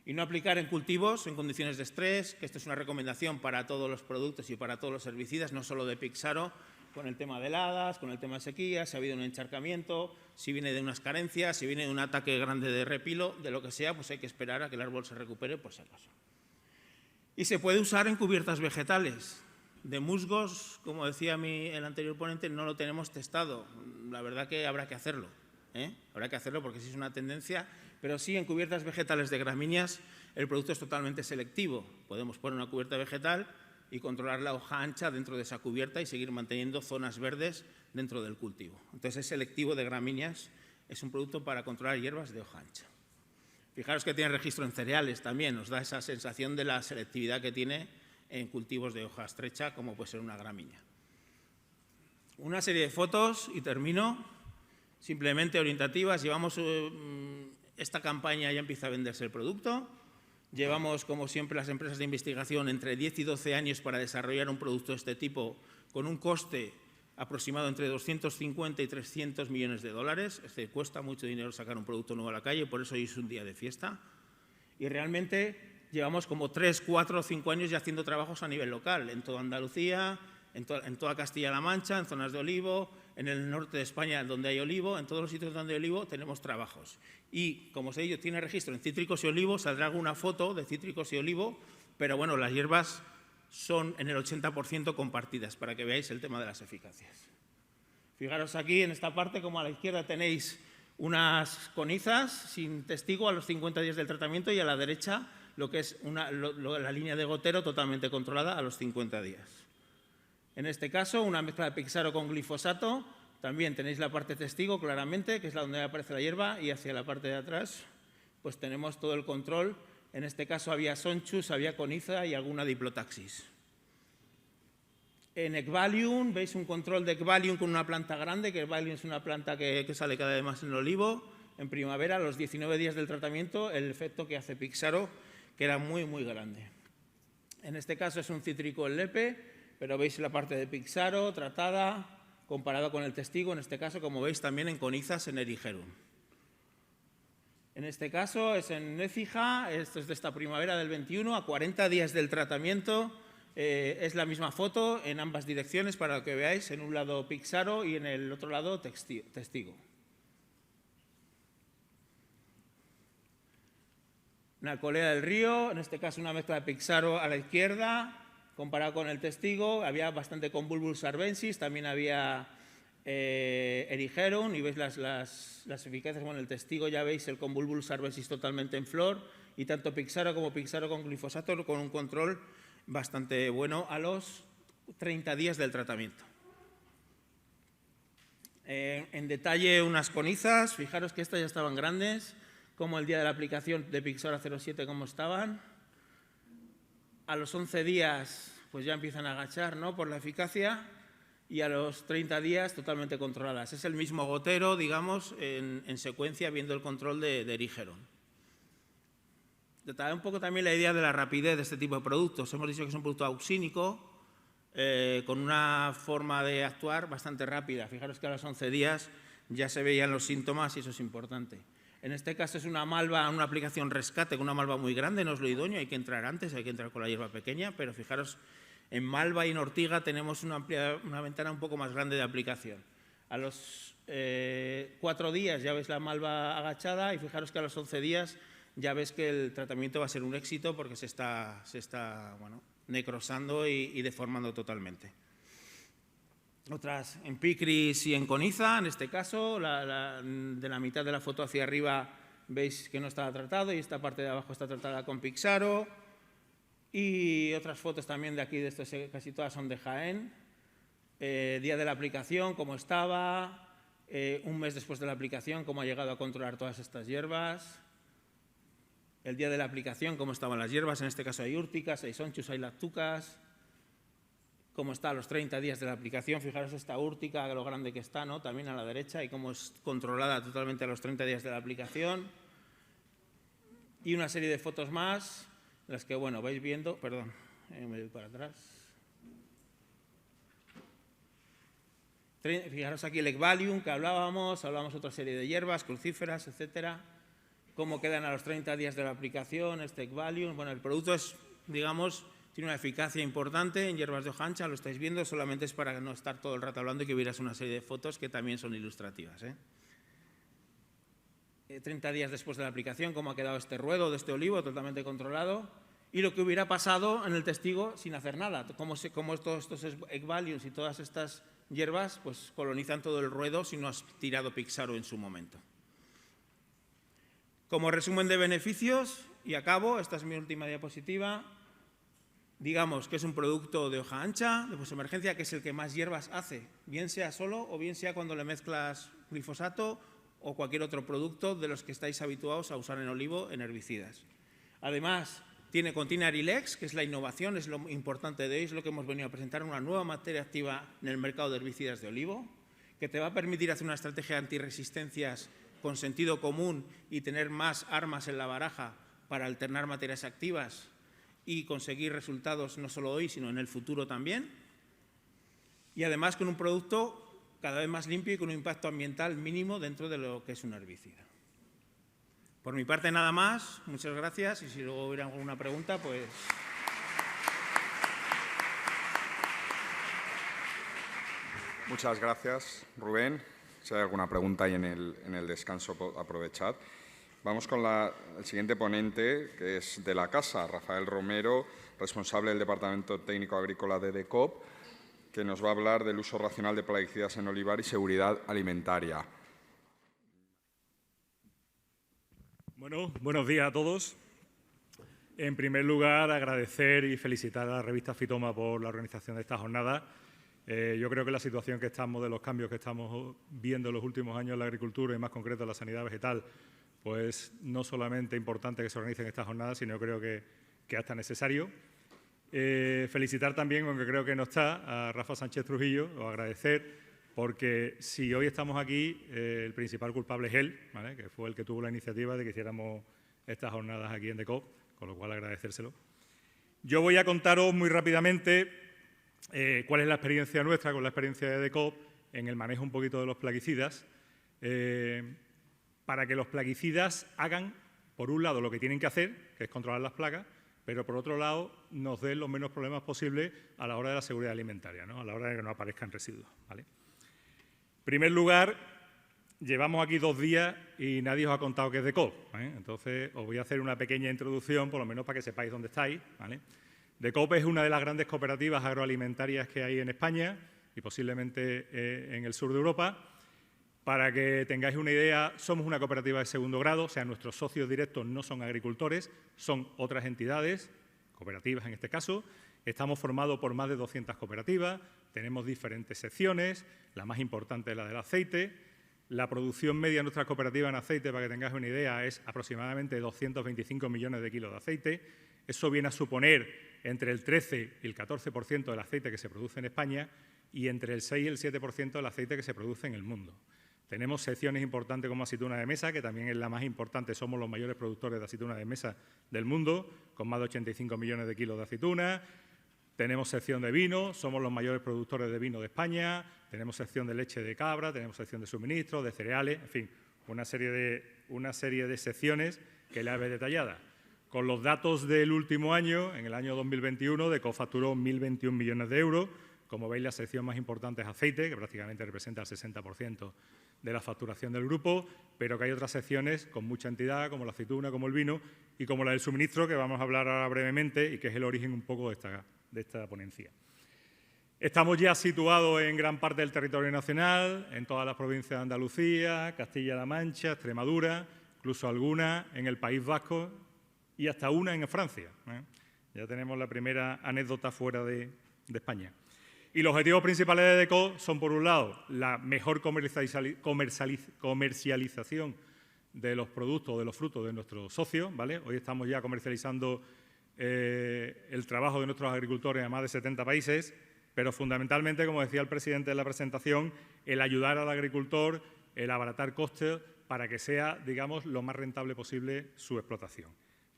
Y no aplicar en cultivos en condiciones de estrés, que esto es una recomendación para todos los productos y para todos los herbicidas, no solo de Pixaro, con el tema de heladas, con el tema de sequías, si ha habido un encharcamiento, si viene de unas carencias, si viene de un ataque grande de repilo, de lo que sea, pues hay que esperar a que el árbol se recupere por si acaso. Y se puede usar en cubiertas vegetales. De musgos, como decía el anterior ponente, no lo tenemos testado. La verdad que habrá que hacerlo, ¿eh? Habrá que hacerlo porque sí es una tendencia, pero sí en cubiertas vegetales de gramíneas el producto es totalmente selectivo. Podemos poner una cubierta vegetal y controlar la hoja ancha dentro de esa cubierta y seguir manteniendo zonas verdes dentro del cultivo. Entonces, es selectivo de gramíneas, es un producto para controlar hierbas de hoja ancha. Fijaros que tiene registro en cereales también, nos da esa sensación de la selectividad que tiene en cultivos de hoja estrecha, como puede ser una gramínea. Una serie de fotos y termino, simplemente orientativas. Llevamos esta campaña, ya empieza a venderse el producto. Llevamos, como siempre, las empresas de investigación entre 10 y 12 años para desarrollar un producto de este tipo con un coste aproximado entre 250 y 300 millones de dólares. Es decir, cuesta mucho dinero sacar un producto nuevo a la calle, por eso hoy es un día de fiesta. Y realmente llevamos como 3, 4 o 5 años ya haciendo trabajos a nivel local, en toda Andalucía, en toda Castilla-La Mancha, en zonas de olivo, en el norte de España donde hay olivo, en todos los sitios donde hay olivo tenemos trabajos. Y, como os he dicho, tiene registro en cítricos y olivo, saldrá alguna foto de cítricos y olivo, pero bueno, las hierbas son en el 80% compartidas, para que veáis el tema de las eficacias. Fijaros aquí en esta parte, como a la izquierda tenéis unas conizas sin testigo a los 50 días del tratamiento y a la derecha lo que es la línea de gotero totalmente controlada a los 50 días. En este caso, una mezcla de Pixaro con glifosato. También tenéis la parte testigo claramente, que es la donde aparece la hierba, y hacia la parte de atrás pues tenemos todo el control. En este caso había sonchus, había coniza y alguna diplotaxis. En Ecvalium veis un control de Ecvalium con una planta grande, que Ecvalium es una planta que sale cada vez más en el olivo. En primavera, a los 19 días del tratamiento, el efecto que hace Pixaro, que era muy, muy grande. En este caso es un cítrico en lepe, pero veis la parte de Pixaro tratada, comparado con el testigo, en este caso, como veis, también en conizas en Erigerum. En este caso es en Écija, esto es de esta primavera del 21, a 40 días del tratamiento. Es la misma foto en ambas direcciones para que veáis, en un lado Pixaro y en el otro lado testigo. Una colea del río, en este caso una mezcla de Pixaro a la izquierda, comparado con el testigo, había bastante Convolvulus arvensis, también había Erigerum, y veis las eficacias con el testigo, ya veis el Convolvulus arvensis totalmente en flor, y tanto Pixaro como Pixaro con glifosato con un control bastante bueno a los 30 días del tratamiento. En detalle unas conizas, fijaros que estas ya estaban grandes, como el día de la aplicación de Pixaro 07 como estaban. A los 11 días pues ya empiezan a agachar, ¿no?, por la eficacia, y a los 30 días totalmente controladas. Es el mismo gotero, digamos, en secuencia, viendo el control de Erigeron. Un poco también la idea de la rapidez de este tipo de productos. Hemos dicho que es un producto auxínico, con una forma de actuar bastante rápida. Fijaros que a los 11 días ya se veían los síntomas y eso es importante. En este caso es una malva, una aplicación rescate con una malva muy grande, no es lo idóneo, hay que entrar antes, hay que entrar con la hierba pequeña, pero fijaros, en malva y en ortiga tenemos una ventana un poco más grande de aplicación. A los 4 días ya ves la malva agachada y fijaros que a los 11 días ya ves que el tratamiento va a ser un éxito porque se está necrosando y deformando totalmente. Otras en picris y en coniza, en este caso, de la mitad de la foto hacia arriba veis que no estaba tratado y esta parte de abajo está tratada con Pixaro. Y otras fotos también de aquí, de estos, casi todas son de Jaén. Día de la aplicación, cómo estaba, un mes después de la aplicación, cómo ha llegado a controlar todas estas hierbas. El día de la aplicación, cómo estaban las hierbas, en este caso hay úrticas, hay sonchus, hay lactucas. Cómo está a los 30 días de la aplicación, fijaros esta úrtica, lo grande que está, ¿no? También a la derecha, y cómo es controlada totalmente a los 30 días de la aplicación. Y una serie de fotos más, las que, bueno, vais viendo, perdón, me voy para atrás. Fijaros aquí el Ecvalium que hablamos otra serie de hierbas, crucíferas, etcétera. Cómo quedan a los 30 días de la aplicación, este Ecvalium. Bueno, el producto es, digamos, tiene una eficacia importante en hierbas de hoja ancha, lo estáis viendo, solamente es para no estar todo el rato hablando y que vieras una serie de fotos que también son ilustrativas. 30 días después de la aplicación, cómo ha quedado este ruedo de este olivo totalmente controlado y lo que hubiera pasado en el testigo sin hacer nada, cómo todos estos Ecvaliums y todas estas hierbas pues colonizan todo el ruedo si no has tirado Pixaro en su momento. Como resumen de beneficios, y acabo, esta es mi última diapositiva. Digamos que es un producto de hoja ancha, de posemergencia, que es el que más hierbas hace, bien sea solo o bien sea cuando le mezclas glifosato o cualquier otro producto de los que estáis habituados a usar en olivo en herbicidas. Además, contiene Arilex, que es la innovación, es lo importante de hoy, es lo que hemos venido a presentar, una nueva materia activa en el mercado de herbicidas de olivo, que te va a permitir hacer una estrategia de antirresistencias con sentido común y tener más armas en la baraja para alternar materias activas y conseguir resultados no solo hoy, sino en el futuro también. Y además con un producto cada vez más limpio y con un impacto ambiental mínimo dentro de lo que es un herbicida. Por mi parte nada más, muchas gracias y si luego hubiera alguna pregunta, pues... Muchas gracias, Rubén. Si hay alguna pregunta ahí en el descanso, aprovechad. Vamos con el siguiente ponente, que es de la casa, Rafael Romero, responsable del Departamento Técnico Agrícola de DECOP, que nos va a hablar del uso racional de plaguicidas en olivar y seguridad alimentaria. Bueno, buenos días a todos. En primer lugar, agradecer y felicitar a la revista Fitoma por la organización de esta jornada. Yo creo que la situación que estamos, de los cambios que estamos viendo en los últimos años en la agricultura y más concreto en la sanidad vegetal, pues no solamente importante que se organicen estas jornadas, sino creo que hasta necesario. Felicitar también, aunque creo que no está, a Rafa Sánchez Trujillo, o agradecer, porque si hoy estamos aquí, el principal culpable es él, ¿vale? Que fue el que tuvo la iniciativa de que hiciéramos estas jornadas aquí en DECOP, con lo cual agradecérselo. Yo voy a contaros muy rápidamente cuál es la experiencia nuestra con la experiencia de DECOP en el manejo un poquito de los plaguicidas, para que los plaguicidas hagan, por un lado, lo que tienen que hacer, que es controlar las plagas, pero por otro lado nos den los menos problemas posibles a la hora de la seguridad alimentaria, ¿no? A la hora de que no aparezcan residuos, ¿vale? En primer lugar, llevamos aquí 2 días y nadie os ha contado qué es DECOP, ¿eh? Entonces os voy a hacer una pequeña introducción, por lo menos para que sepáis dónde estáis, ¿vale? DECOP es una de las grandes cooperativas agroalimentarias que hay en España y posiblemente en el sur de Europa. Para que tengáis una idea, somos una cooperativa de segundo grado, o sea, nuestros socios directos no son agricultores, son otras entidades, cooperativas en este caso. Estamos formados por más de 200 cooperativas, tenemos diferentes secciones, la más importante es la del aceite. La producción media de nuestra cooperativa en aceite, para que tengáis una idea, es aproximadamente 225 millones de kilos de aceite. Eso viene a suponer entre el 13 y el 14% del aceite que se produce en España y entre el 6 y el 7% del aceite que se produce en el mundo. Tenemos secciones importantes como aceituna de mesa, que también es la más importante, somos los mayores productores de aceituna de mesa del mundo, con más de 85 millones de kilos de aceituna. Tenemos sección de vino, somos los mayores productores de vino de España, tenemos sección de leche de cabra, tenemos sección de suministros, de cereales, en fin, una serie de secciones que la ve detallada. Con los datos del último año, en el año 2021, Deco facturó 1.021 millones de euros. Como veis, la sección más importante es aceite, que prácticamente representa el 60% de la facturación del grupo, pero que hay otras secciones con mucha entidad, como la aceituna, como el vino y como la del suministro, que vamos a hablar ahora brevemente y que es el origen un poco de esta ponencia. Estamos ya situados en gran parte del territorio nacional, en todas las provincias de Andalucía, Castilla-La Mancha, Extremadura, incluso algunas en el País Vasco y hasta una en Francia. Ya tenemos la primera anécdota fuera de España. Y los objetivos principales de Deco son, por un lado, la mejor comercialización de los productos, de los frutos de nuestros socios, ¿vale? Hoy estamos ya comercializando el trabajo de nuestros agricultores en más de 70 países, pero fundamentalmente, como decía el presidente en la presentación, el ayudar al agricultor, el abaratar costes para que sea, digamos, lo más rentable posible su explotación.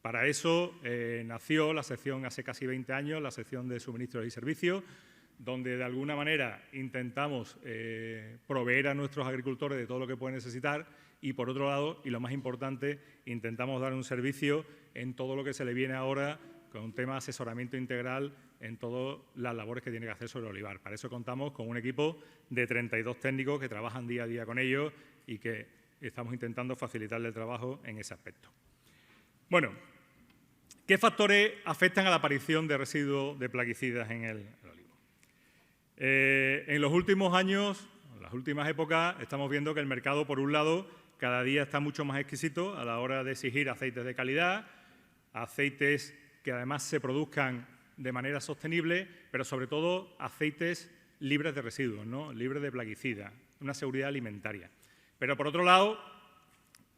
Para eso nació la sección hace casi 20 años, la sección de suministros y servicios, donde de alguna manera intentamos proveer a nuestros agricultores de todo lo que pueden necesitar y, por otro lado, y lo más importante, intentamos dar un servicio en todo lo que se le viene ahora con un tema de asesoramiento integral en todas las labores que tiene que hacer sobre el olivar. Para eso contamos con un equipo de 32 técnicos que trabajan día a día con ellos y que estamos intentando facilitarle el trabajo en ese aspecto. Bueno, ¿qué factores afectan a la aparición de residuos de plaguicidas en el olivo? En los últimos años, en las últimas épocas, estamos viendo que el mercado, por un lado, cada día está mucho más exquisito a la hora de exigir aceites de calidad, aceites que además se produzcan de manera sostenible, pero sobre todo aceites libres de residuos, ¿no? Libres de plaguicidas, una seguridad alimentaria. Pero por otro lado,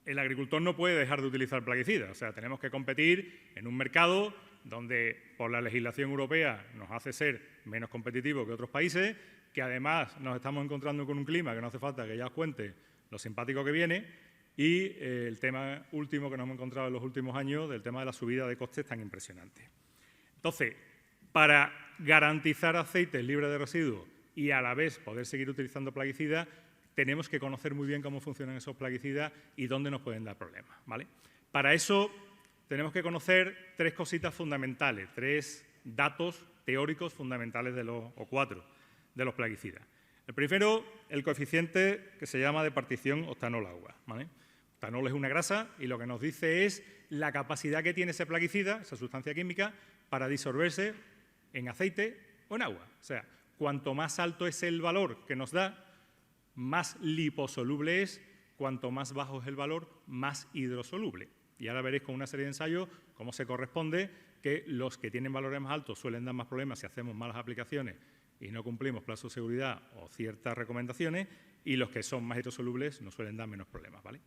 el agricultor no puede dejar de utilizar plaguicidas, o sea, tenemos que competir en un mercado donde por la legislación europea nos hace ser menos competitivos que otros países, que además nos estamos encontrando con un clima que no hace falta que ya os cuente lo simpático que viene, y el tema último que nos hemos encontrado en los últimos años, del tema de la subida de costes tan impresionante. Entonces, para garantizar aceites libres de residuos y a la vez poder seguir utilizando plaguicidas, tenemos que conocer muy bien cómo funcionan esos plaguicidas y dónde nos pueden dar problemas, ¿vale? Para eso tenemos que conocer tres cositas fundamentales, tres datos teóricos fundamentales o cuatro de los plaguicidas. El primero, el coeficiente que se llama de partición octanol-agua, ¿vale? Octanol es una grasa y lo que nos dice es la capacidad que tiene ese plaguicida, esa sustancia química, para disolverse en aceite o en agua. O sea, cuanto más alto es el valor que nos da, más liposoluble es, cuanto más bajo es el valor, más hidrosoluble. Y ahora veréis con una serie de ensayos cómo se corresponde que los que tienen valores más altos suelen dar más problemas si hacemos malas aplicaciones y no cumplimos plazos de seguridad o ciertas recomendaciones, y los que son más hidrosolubles nos suelen dar menos problemas, ¿vale?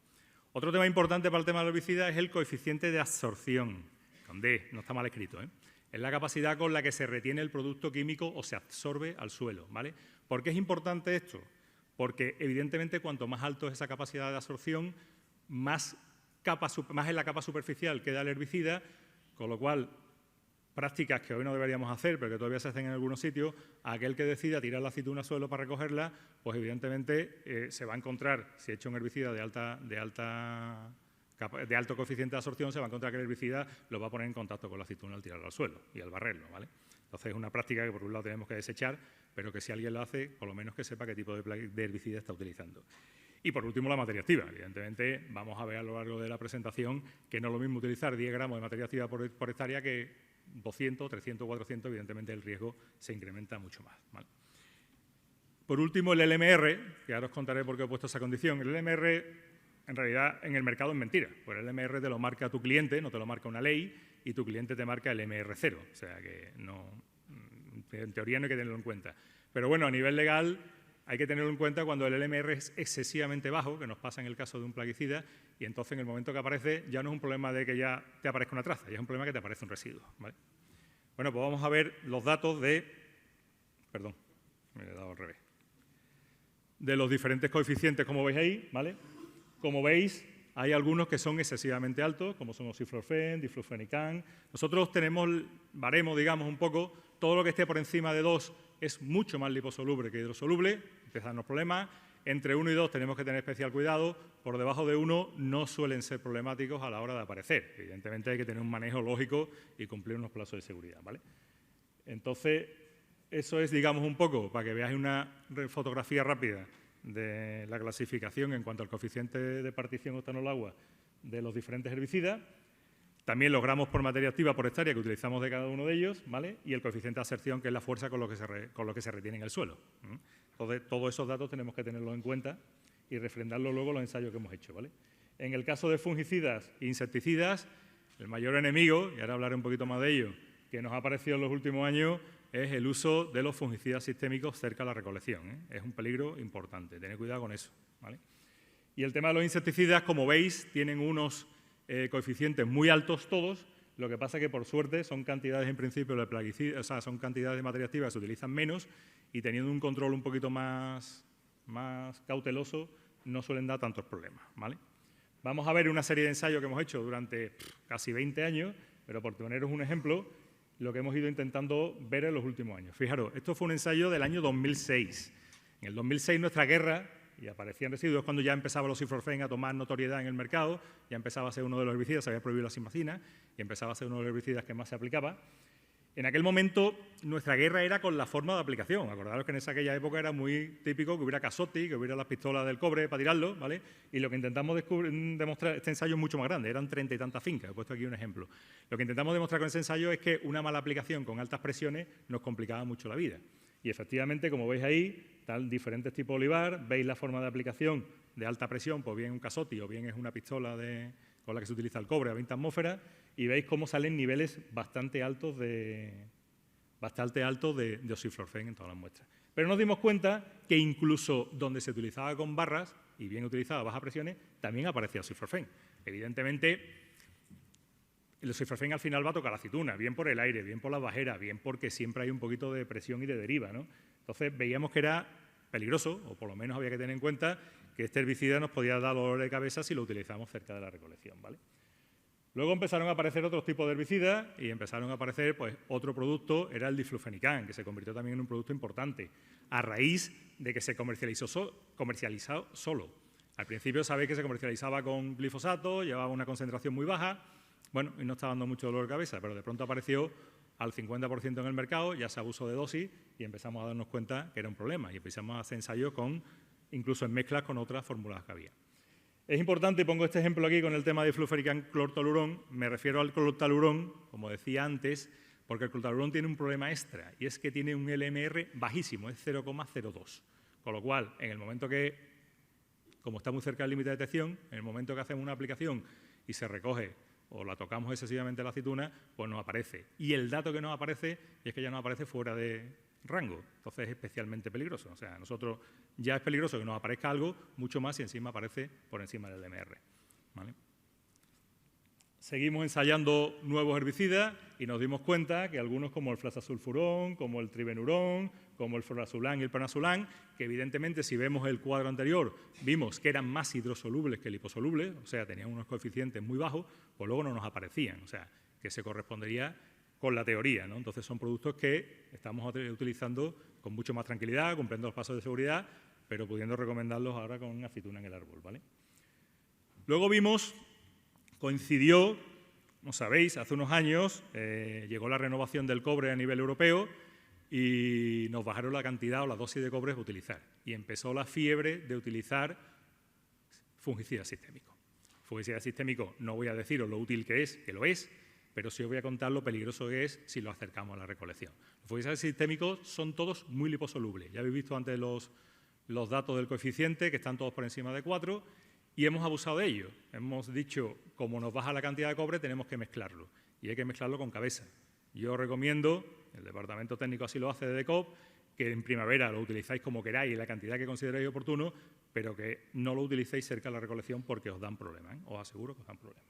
Otro tema importante para el tema del herbicida es el coeficiente de absorción, con D, no está mal escrito, ¿eh? Es la capacidad con la que se retiene el producto químico o se absorbe al suelo, ¿vale? ¿Por qué es importante esto? Porque, evidentemente, cuanto más alto es esa capacidad de absorción, más en la capa superficial queda el herbicida, con lo cual, prácticas que hoy no deberíamos hacer, pero que todavía se hacen en algunos sitios, aquel que decida tirar la aceituna al suelo para recogerla, pues evidentemente se va a encontrar, si he hecho un herbicida de alto coeficiente de absorción, se va a encontrar que el herbicida lo va a poner en contacto con la aceituna al tirarlo al suelo y al barrerlo, ¿vale? Entonces es una práctica que por un lado tenemos que desechar, pero que si alguien lo hace, por lo menos que sepa qué tipo de herbicida está utilizando. Y por último, la materia activa. Evidentemente, vamos a ver a lo largo de la presentación que no es lo mismo utilizar 10 gramos de materia activa por hectárea que 200, 300, 400, evidentemente el riesgo se incrementa mucho más, ¿vale? Por último, el LMR, que ahora os contaré por qué he puesto esa condición. El LMR, en realidad, en el mercado es mentira, pues el LMR te lo marca tu cliente, no te lo marca una ley, y tu cliente te marca el MR0, o sea que no, en teoría no hay que tenerlo en cuenta. Pero bueno, a nivel legal hay que tenerlo en cuenta cuando el LMR es excesivamente bajo, que nos pasa en el caso de un plaguicida, y entonces en el momento que aparece ya no es un problema de que ya te aparezca una traza, ya es un problema que te aparece un residuo, ¿vale? Bueno, pues vamos a ver los datos de... Perdón, Me he dado al revés. De los diferentes coeficientes, como veis ahí, ¿vale? Como veis, hay algunos que son excesivamente altos, como son oxiflorfen, diflufenican. Nosotros tenemos, baremo, digamos, un poco, todo lo que esté por encima de 2 es mucho más liposoluble que hidrosoluble, empiezan los problemas. Entre 1 y 2 tenemos que tener especial cuidado, por debajo de 1 no suelen ser problemáticos a la hora de aparecer. Evidentemente hay que tener un manejo lógico y cumplir unos plazos de seguridad, ¿vale? Entonces, eso es, digamos, un poco, para que veáis una fotografía rápida de la clasificación en cuanto al coeficiente de partición octanol-agua de los diferentes herbicidas, también los gramos por materia activa por hectárea que utilizamos de cada uno de ellos, ¿vale? Y el coeficiente de aserción, que es la fuerza con lo que se retiene en el suelo. Entonces, todos esos datos tenemos que tenerlos en cuenta y refrendarlos luego en los ensayos que hemos hecho, ¿vale? En el caso de fungicidas e insecticidas, el mayor enemigo, y ahora hablaré un poquito más de ello, que nos ha aparecido en los últimos años es el uso de los fungicidas sistémicos cerca de la recolección, ¿eh? Es un peligro importante, tened cuidado con eso, ¿vale? Y el tema de los insecticidas, como veis, tienen unos coeficientes muy altos todos, lo que pasa es que, por suerte, son cantidades en principio de plaguicidas, o sea, son cantidades de materia activa que se utilizan menos y teniendo un control un poquito más cauteloso, no suelen dar tantos problemas, ¿vale? Vamos a ver una serie de ensayos que hemos hecho durante casi 20 años, pero por poneros un ejemplo, lo que hemos ido intentando ver en los últimos años. Fijaros, esto fue un ensayo del año 2006. En el 2006 nuestra guerra, y aparecían residuos, cuando ya empezaba los oxiflorfen a tomar notoriedad en el mercado, ya empezaba a ser uno de los herbicidas, se había prohibido la simacina, y empezaba a ser uno de los herbicidas que más se aplicaba. En aquel momento, nuestra guerra era con la forma de aplicación. Acordaros que en aquella época era muy típico que hubiera casotti, que hubiera las pistolas del cobre para tirarlo, ¿vale? Y lo que intentamos demostrar, este ensayo es mucho más grande, eran 30 y tantas fincas, he puesto aquí un ejemplo. Lo que intentamos demostrar con ese ensayo es que una mala aplicación con altas presiones nos complicaba mucho la vida. Y efectivamente, como veis ahí, están diferentes tipos de olivar, veis la forma de aplicación de alta presión, pues bien un casotti o bien es una pistola con la que se utiliza el cobre a 20 atmósferas, y veis cómo salen niveles bastante altos de oxiflorfen en todas las muestras. Pero nos dimos cuenta que incluso donde se utilizaba con barras, y bien utilizada a bajas presiones, también aparecía oxiflorfen. Evidentemente, el oxiflorfen al final va a tocar la aceituna, bien por el aire, bien por las bajeras, bien porque siempre hay un poquito de presión y de deriva, ¿no? Entonces veíamos que era peligroso, o por lo menos había que tener en cuenta que este herbicida nos podía dar dolor de cabeza si lo utilizamos cerca de la recolección, ¿vale? Luego empezaron a aparecer otros tipos de herbicidas y empezaron a aparecer, pues, otro producto, era el diflufenican, que se convirtió también en un producto importante, a raíz de que se comercializó solo. Al principio sabéis que se comercializaba con glifosato, llevaba una concentración muy baja, bueno, y no estaba dando mucho dolor de cabeza, pero de pronto apareció al 50% en el mercado, ya se abusó de dosis y empezamos a darnos cuenta que era un problema y empezamos a hacer ensayos incluso en mezclas con otras fórmulas que había. Es importante, pongo este ejemplo aquí con el tema de diflufenican clortolurón, me refiero al clortolurón, como decía antes, porque el clortolurón tiene un problema extra y es que tiene un LMR bajísimo, es 0,02, con lo cual, en el momento que, como está muy cerca del límite de detección, en el momento que hacemos una aplicación y se recoge o la tocamos excesivamente la aceituna, pues nos aparece. Y el dato que nos aparece es que ya nos aparece fuera de rango, entonces es especialmente peligroso. O sea, a nosotros ya es peligroso que nos aparezca algo, mucho más si encima aparece por encima del LMR, ¿vale? Seguimos ensayando nuevos herbicidas y nos dimos cuenta que algunos como el flasasulfurón, como el tribenurón, como el florazulán y el panazulán, que evidentemente si vemos el cuadro anterior vimos que eran más hidrosolubles que liposolubles, o sea, tenían unos coeficientes muy bajos, pues luego no nos aparecían, o sea, que se correspondería con la teoría, ¿no? Entonces son productos que estamos utilizando con mucho más tranquilidad, cumpliendo los pasos de seguridad, pero pudiendo recomendarlos ahora con aceituna en el árbol, ¿vale? Luego coincidió, como sabéis, hace unos años llegó la renovación del cobre a nivel europeo y nos bajaron la cantidad o la dosis de cobre a utilizar. Y empezó la fiebre de utilizar fungicidas sistémicos. Fungicida sistémico, no voy a deciros lo útil que lo es, pero sí os voy a contar lo peligroso que es si lo acercamos a la recolección. Los fungicidas sistémicos son todos muy liposolubles. Ya habéis visto antes los datos del coeficiente, que están todos por encima de 4, y hemos abusado de ello. Hemos dicho, como nos baja la cantidad de cobre, tenemos que mezclarlo, y hay que mezclarlo con cabeza. Yo recomiendo, el departamento técnico así lo hace de DECOP, que en primavera lo utilizáis como queráis, la cantidad que consideréis oportuno, pero que no lo utilicéis cerca de la recolección porque os dan problemas, ¿eh? Os aseguro que os dan problemas.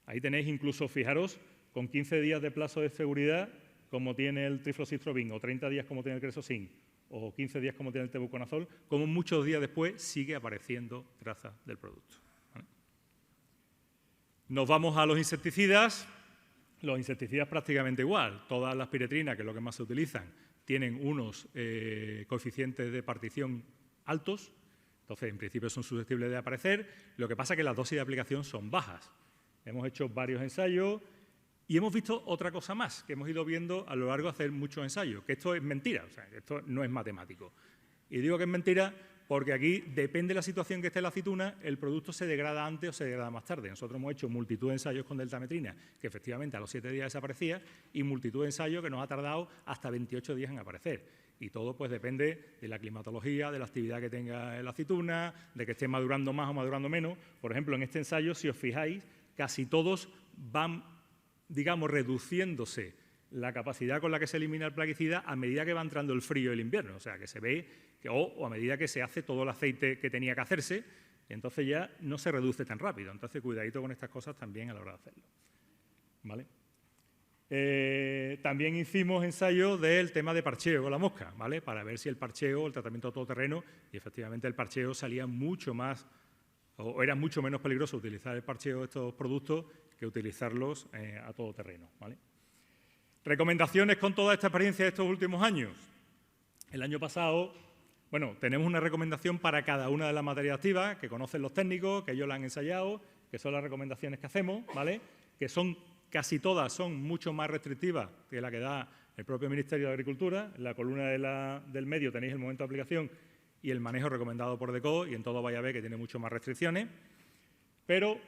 Ahí tenéis incluso, fijaros, con 15 días de plazo de seguridad, como tiene el trifloxystrobin, o 30 días como tiene el cresosin, o 15 días como tiene el tebuconazol, como muchos días después sigue apareciendo traza del producto. ¿Vale? Nos vamos a los insecticidas. Los insecticidas prácticamente igual. Todas las piretrinas, que es lo que más se utilizan, tienen unos coeficientes de partición altos. Entonces, en principio son susceptibles de aparecer. Lo que pasa es que las dosis de aplicación son bajas. Hemos hecho varios ensayos y hemos visto otra cosa más que hemos ido viendo a lo largo de hacer muchos ensayos, que esto es mentira, o sea, que esto no es matemático. Y digo que es mentira porque aquí, depende de la situación que esté la aceituna, el producto se degrada antes o se degrada más tarde. Nosotros hemos hecho multitud de ensayos con deltametrina, que efectivamente a los 7 días desaparecía, y multitud de ensayos que nos ha tardado hasta 28 días en aparecer. Y todo pues depende de la climatología, de la actividad que tenga la aceituna, de que esté madurando más o madurando menos. Por ejemplo, en este ensayo, si os fijáis, casi todos van, digamos, reduciéndose la capacidad con la que se elimina el plaguicida a medida que va entrando el frío y el invierno. O sea, que se ve que, o a medida que se hace todo el aceite que tenía que hacerse, entonces ya no se reduce tan rápido. Entonces, cuidadito con estas cosas también a la hora de hacerlo. ¿Vale? También hicimos ensayos del tema de parcheo con la mosca, ¿vale? Para ver si el parcheo, el tratamiento todoterreno, y efectivamente el parcheo salía mucho más, o era mucho menos peligroso utilizar el parcheo de estos productos que utilizarlos a todoterreno, ¿vale? Recomendaciones con toda esta experiencia de estos últimos años. El año pasado, bueno, tenemos una recomendación para cada una de las materias activas, que conocen los técnicos, que ellos la han ensayado, que son las recomendaciones que hacemos, ¿vale? Que son, casi todas son mucho más restrictivas que la que da el propio Ministerio de Agricultura. En la columna del medio tenéis el momento de aplicación y el manejo recomendado por DECO, y en todo vaya a ver que tiene mucho más restricciones. Pero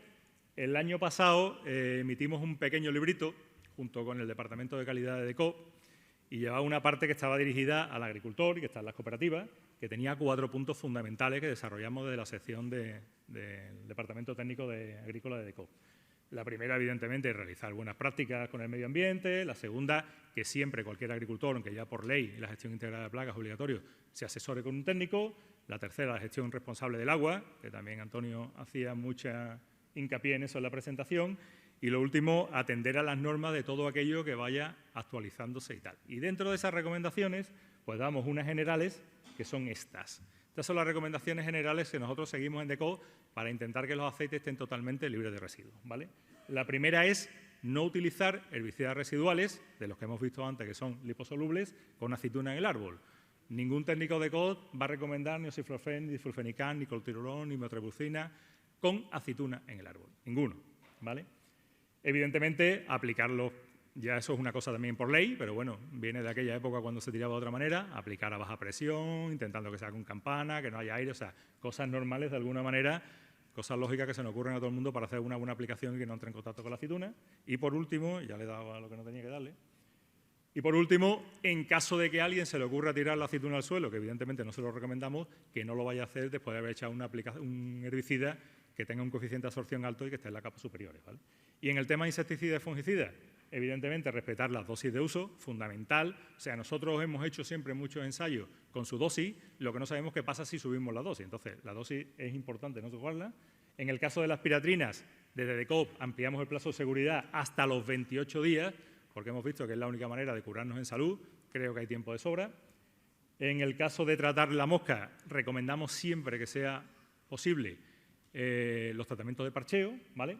el año pasado emitimos un pequeño librito junto con el Departamento de Calidad de DECO, y llevaba una parte que estaba dirigida al agricultor y que está en las cooperativas, que tenía 4 puntos fundamentales que desarrollamos de la sección del Departamento Técnico Agrícola de DECO. La primera, evidentemente, es realizar buenas prácticas con el medio ambiente. La segunda, que siempre cualquier agricultor, aunque ya por ley la gestión integrada de plagas es obligatorio, se asesore con un técnico. La tercera, la gestión responsable del agua, que también Antonio hacía mucha hincapié en eso en la presentación. Y lo último, atender a las normas de todo aquello que vaya actualizándose y tal. Y dentro de esas recomendaciones, pues damos unas generales, que son estas. Estas son las recomendaciones generales que nosotros seguimos en DECO para intentar que los aceites estén totalmente libres de residuos, ¿vale? La primera es no utilizar herbicidas residuales, de los que hemos visto antes, que son liposolubles, con aceituna en el árbol. Ningún técnico de DECO va a recomendar ni oxiflorfen, ni difulfenican, ni coltirolón, ni metribuzina con aceituna en el árbol. Ninguno, ¿vale? Evidentemente, aplicarlo, ya eso es una cosa también por ley, pero bueno, viene de aquella época cuando se tiraba de otra manera, aplicar a baja presión, intentando que sea con campana, que no haya aire, o sea, cosas normales de alguna manera, cosas lógicas que se nos ocurren a todo el mundo para hacer una buena aplicación y que no entre en contacto con la aceituna. Y por último, ya le he dado a lo que no tenía que darle, y por último, en caso de que a alguien se le ocurra tirar la aceituna al suelo, que evidentemente no se lo recomendamos, que no lo vaya a hacer después de haber echado un herbicida que tenga un coeficiente de absorción alto y que esté en la capa superior, ¿vale? Y en el tema de insecticidas y fungicidas, evidentemente respetar las dosis de uso, fundamental. O sea, nosotros hemos hecho siempre muchos ensayos con su dosis, lo que no sabemos qué pasa si subimos la dosis. Entonces, la dosis es importante no tocarla. En el caso de las piratrinas, desde DECOP ampliamos el plazo de seguridad hasta los 28 días, porque hemos visto que es la única manera de curarnos en salud. Creo que hay tiempo de sobra. En el caso de tratar la mosca, recomendamos siempre que sea posible los tratamientos de parcheo, ¿vale?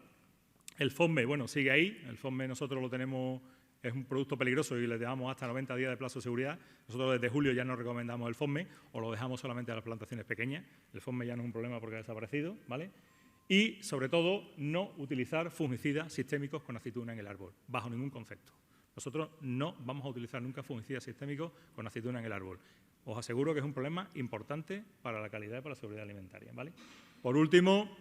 El FOSME, bueno, sigue ahí. El FOSME nosotros lo tenemos, es un producto peligroso y le damos hasta 90 días de plazo de seguridad. Nosotros desde julio ya no recomendamos el FOSME o lo dejamos solamente a las plantaciones pequeñas. El FOSME ya no es un problema porque ha desaparecido, ¿vale? Y, sobre todo, no utilizar fungicidas sistémicos con aceituna en el árbol, bajo ningún concepto. Nosotros no vamos a utilizar nunca fungicidas sistémicos con aceituna en el árbol. Os aseguro que es un problema importante para la calidad y para la seguridad alimentaria, ¿vale? Por último,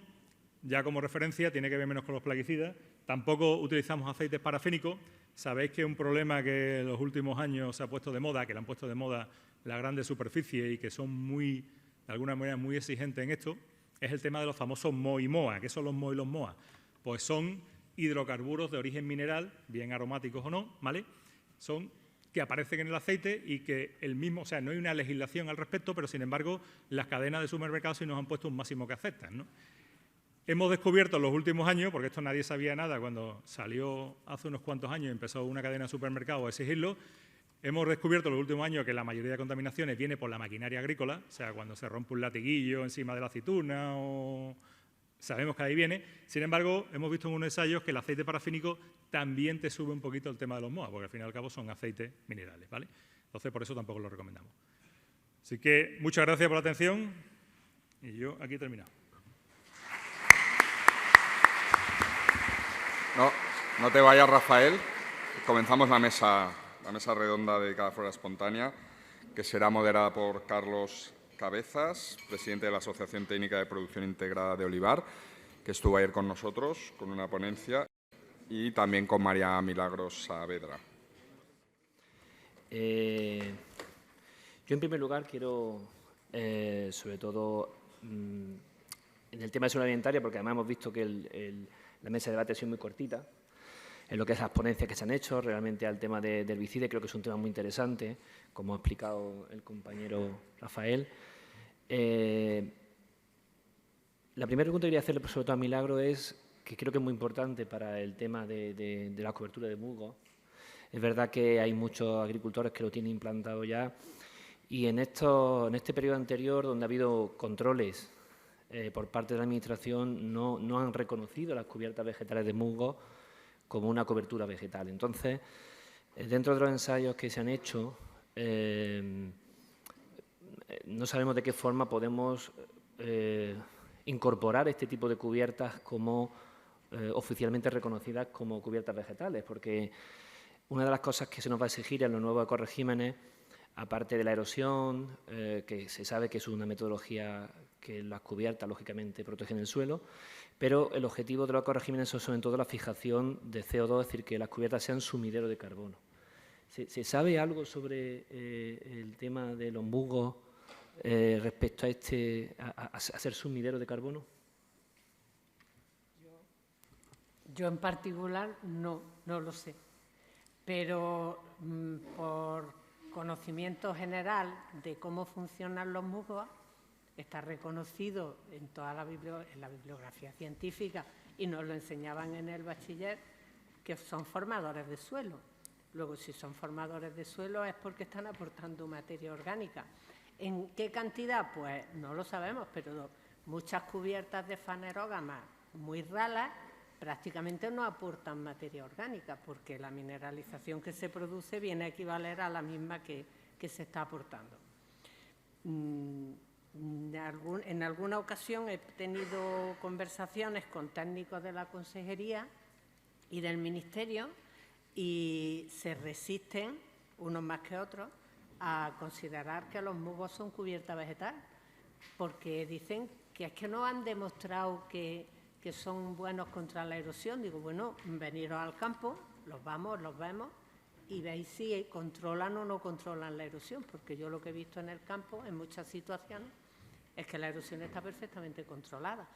ya como referencia, tiene que ver menos con los plaguicidas. Tampoco utilizamos aceites parafínicos. Sabéis que un problema que en los últimos años se ha puesto de moda, que le han puesto de moda las grandes superficies y que son muy, de alguna manera, muy exigentes en esto, es el tema de los famosos MO y MOA. ¿Qué son los MO y los MOA? Pues son hidrocarburos de origen mineral, bien aromáticos o no, ¿vale? Son que aparecen en el aceite y que el mismo, o sea, no hay una legislación al respecto, pero sin embargo las cadenas de supermercados sí nos han puesto un máximo que aceptan, ¿no? Hemos descubierto en los últimos años, porque esto nadie sabía nada cuando salió hace unos cuantos años y empezó una cadena de supermercados a exigirlo, Hemos descubierto en los últimos años que la mayoría de contaminaciones viene por la maquinaria agrícola, o sea, cuando se rompe un latiguillo encima de la aceituna o... Sabemos que ahí viene. Sin embargo, hemos visto en unos ensayos que el aceite parafínico también te sube un poquito el tema de los MOA, porque al fin y al cabo son aceites minerales, ¿vale? Entonces, por eso tampoco lo recomendamos. Así que, muchas gracias por la atención y yo aquí he terminado. No te vayas, Rafael. Comenzamos la mesa redonda dedicada a Flora Espontánea, que será moderada por Carlos Cabezas, presidente de la Asociación Técnica de Producción Integrada de Olivar, que estuvo ayer con nosotros con una ponencia, y también con María Milagros Saavedra. Yo, en primer lugar, quiero, sobre todo, en el tema de seguridad alimentaria, porque además hemos visto que la mesa de debate ha sido muy cortita, en lo que es las ponencias que se han hecho, realmente al tema del herbicida, creo que es un tema muy interesante, como ha explicado el compañero Rafael. La primera pregunta que quería hacerle, sobre todo a Milagro, es que creo que es muy importante para el tema de la cobertura de musgo. Es verdad que hay muchos agricultores que lo tienen implantado ya, y en este periodo anterior, donde ha habido controles por parte de la Administración, no han reconocido las cubiertas vegetales de musgo como una cobertura vegetal. Entonces, dentro de los ensayos que se han hecho, no sabemos de qué forma podemos incorporar este tipo de cubiertas como oficialmente reconocidas como cubiertas vegetales, porque una de las cosas que se nos va a exigir en los nuevos ecoregímenes, aparte de la erosión, que se sabe que es una metodología que las cubiertas, lógicamente, protegen el suelo, pero el objetivo de los ecoregímenes es sobre todo la fijación de CO2, es decir, que las cubiertas sean sumidero de carbono. ¿Se sabe algo sobre el tema de los musgos respecto a ser sumidero de carbono? Yo en particular no lo sé, pero por conocimiento general de cómo funcionan los musgos, está reconocido en toda la bibliografía científica, y nos lo enseñaban en el bachiller, que son formadores de suelo. Luego, si son formadores de suelo es porque están aportando materia orgánica. ¿En qué cantidad? Pues no lo sabemos, pero muchas cubiertas de fanerógamas muy ralas prácticamente no aportan materia orgánica, porque la mineralización que se produce viene a equivaler a la misma que se está aportando. En alguna ocasión he tenido conversaciones con técnicos de la Consejería y del Ministerio, y se resisten, unos más que otros, a considerar que los musgos son cubierta vegetal, porque dicen que es que no han demostrado que son buenos contra la erosión. Digo, bueno, veniros al campo, los vemos y veis si controlan o no controlan la erosión, porque yo lo que he visto en el campo, en muchas situaciones, es que la erosión está perfectamente controlada.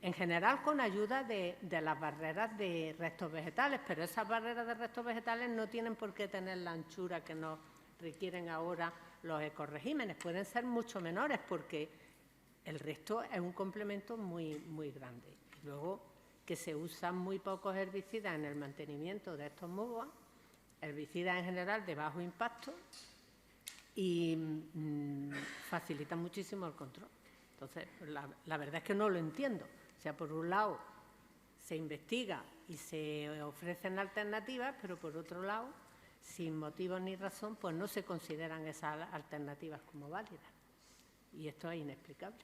En general, con ayuda de las barreras de restos vegetales, pero esas barreras de restos vegetales no tienen por qué tener la anchura que nos requieren ahora los ecoregímenes. Pueden ser mucho menores, porque el resto es un complemento muy, muy grande. Y luego, que se usan muy pocos herbicidas en el mantenimiento de estos musgos, herbicidas en general de bajo impacto, y facilitan muchísimo el control. Entonces, la verdad es que no lo entiendo. O sea, por un lado se investiga y se ofrecen alternativas, pero por otro lado, sin motivo ni razón, pues no se consideran esas alternativas como válidas. Y esto es inexplicable.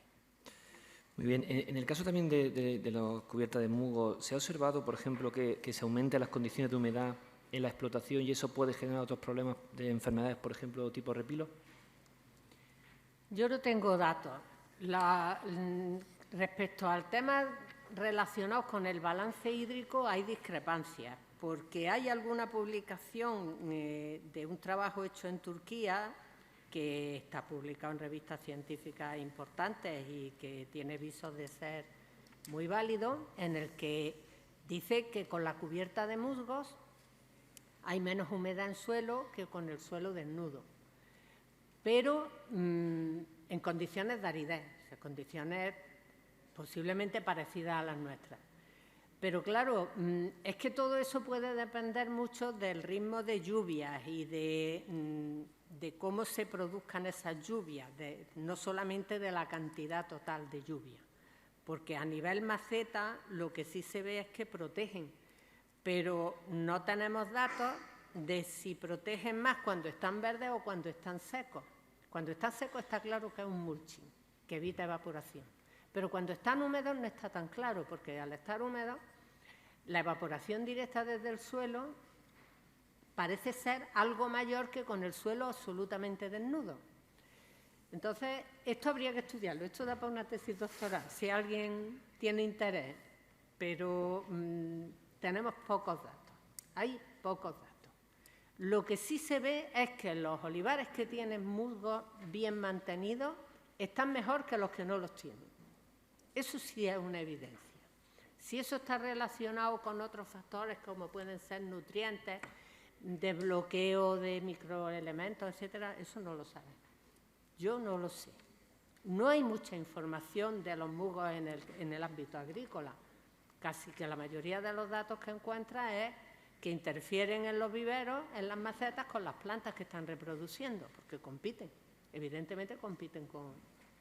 Muy bien. En el caso también de las cubiertas de musgo, ¿se ha observado, por ejemplo, que se aumentan las condiciones de humedad en la explotación y eso puede generar otros problemas de enfermedades, por ejemplo, tipo repilo? Yo no tengo datos. Respecto al tema relacionado con el balance hídrico, hay discrepancias, porque hay alguna publicación de un trabajo hecho en Turquía, que está publicado en revistas científicas importantes y que tiene visos de ser muy válido, en el que dice que con la cubierta de musgos hay menos humedad en suelo que con el suelo desnudo, pero en condiciones de aridez, o sea, condiciones posiblemente parecidas a las nuestras. Pero claro, es que todo eso puede depender mucho del ritmo de lluvias y de cómo se produzcan esas lluvias, no solamente de la cantidad total de lluvia, porque a nivel maceta lo que sí se ve es que protegen, pero no tenemos datos de si protegen más cuando están verdes o cuando están secos. Cuando están secos está claro que es un mulching, que evita evaporación. Pero cuando están húmedos no está tan claro, porque al estar húmedos, la evaporación directa desde el suelo parece ser algo mayor que con el suelo absolutamente desnudo. Entonces, esto habría que estudiarlo. Esto da para una tesis doctoral, si alguien tiene interés, pero tenemos pocos datos. Hay pocos datos. Lo que sí se ve es que los olivares que tienen musgos bien mantenidos están mejor que los que no los tienen. Eso sí es una evidencia. Si eso está relacionado con otros factores como pueden ser nutrientes, desbloqueo de microelementos, etcétera, eso no lo saben. Yo no lo sé. No hay mucha información de los musgos en el ámbito agrícola. Casi que la mayoría de los datos que encuentra es que interfieren en los viveros, en las macetas, con las plantas que están reproduciendo, porque compiten. Evidentemente compiten con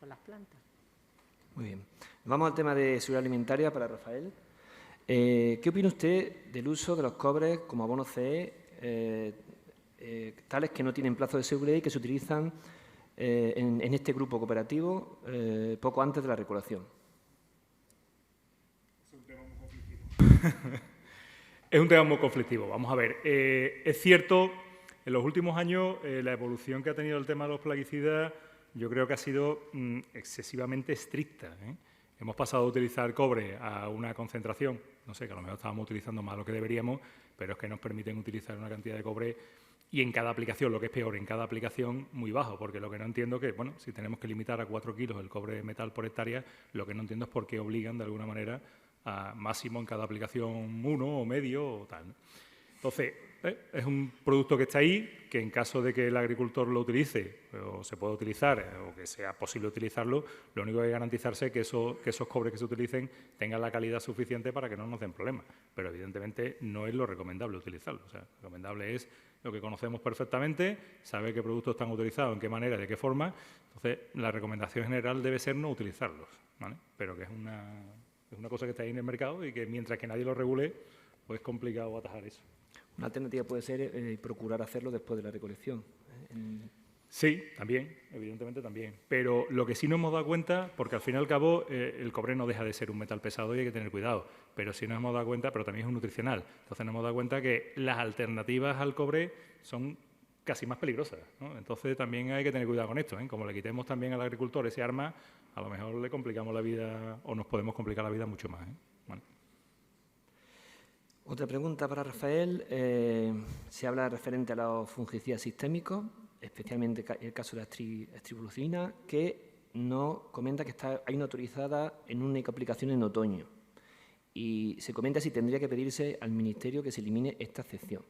las plantas. Muy bien. Vamos al tema de seguridad alimentaria para Rafael. ¿Qué opina usted del uso de los cobres como abono CE, tales que no tienen plazo de seguridad y que se utilizan en este grupo cooperativo poco antes de la regulación? Es un tema muy conflictivo. Es un tema muy conflictivo. Vamos a ver. Es cierto, en los últimos años la evolución que ha tenido el tema de los plaguicidas yo creo que ha sido excesivamente estricta. Hemos pasado de utilizar cobre a una concentración, no sé, que a lo mejor estábamos utilizando más de lo que deberíamos, pero es que nos permiten utilizar una cantidad de cobre y en cada aplicación, lo que es peor, en cada aplicación muy bajo, porque lo que no entiendo es que, bueno, si tenemos que limitar a 4 kilos el cobre metal por hectárea, lo que no entiendo es por qué obligan de alguna manera a máximo en cada aplicación 1 o medio o tal, ¿no? Entonces, es un producto que está ahí, que en caso de que el agricultor lo utilice o se pueda utilizar o que sea posible utilizarlo, lo único que hay que garantizarse es que esos cobres que se utilicen tengan la calidad suficiente para que no nos den problemas. Pero evidentemente no es lo recomendable utilizarlo. O sea, lo recomendable es lo que conocemos perfectamente, saber qué productos están utilizados, en qué manera y de qué forma. Entonces, la recomendación general debe ser no utilizarlos, ¿vale? Pero que es una cosa que está ahí en el mercado y que mientras que nadie lo regule, pues es complicado atajar eso. Una alternativa puede ser procurar hacerlo después de la recolección. Sí, también, evidentemente también. Pero lo que sí nos hemos dado cuenta, porque al fin y al cabo el cobre no deja de ser un metal pesado y hay que tener cuidado, pero sí nos hemos dado cuenta, pero también es un nutricional, entonces nos hemos dado cuenta que las alternativas al cobre son casi más peligrosas, ¿no? Entonces también hay que tener cuidado con esto, ¿eh? Como le quitemos también al agricultor ese arma, a lo mejor le complicamos la vida o nos podemos complicar la vida mucho más, ¿eh? Bueno. Otra pregunta para Rafael. Se habla referente a los fungicidas sistémicos, especialmente el caso de la estribulocina, que nos comenta que hay una autorizada en una única aplicación en otoño. Y se comenta si tendría que pedirse al Ministerio que se elimine esta excepción.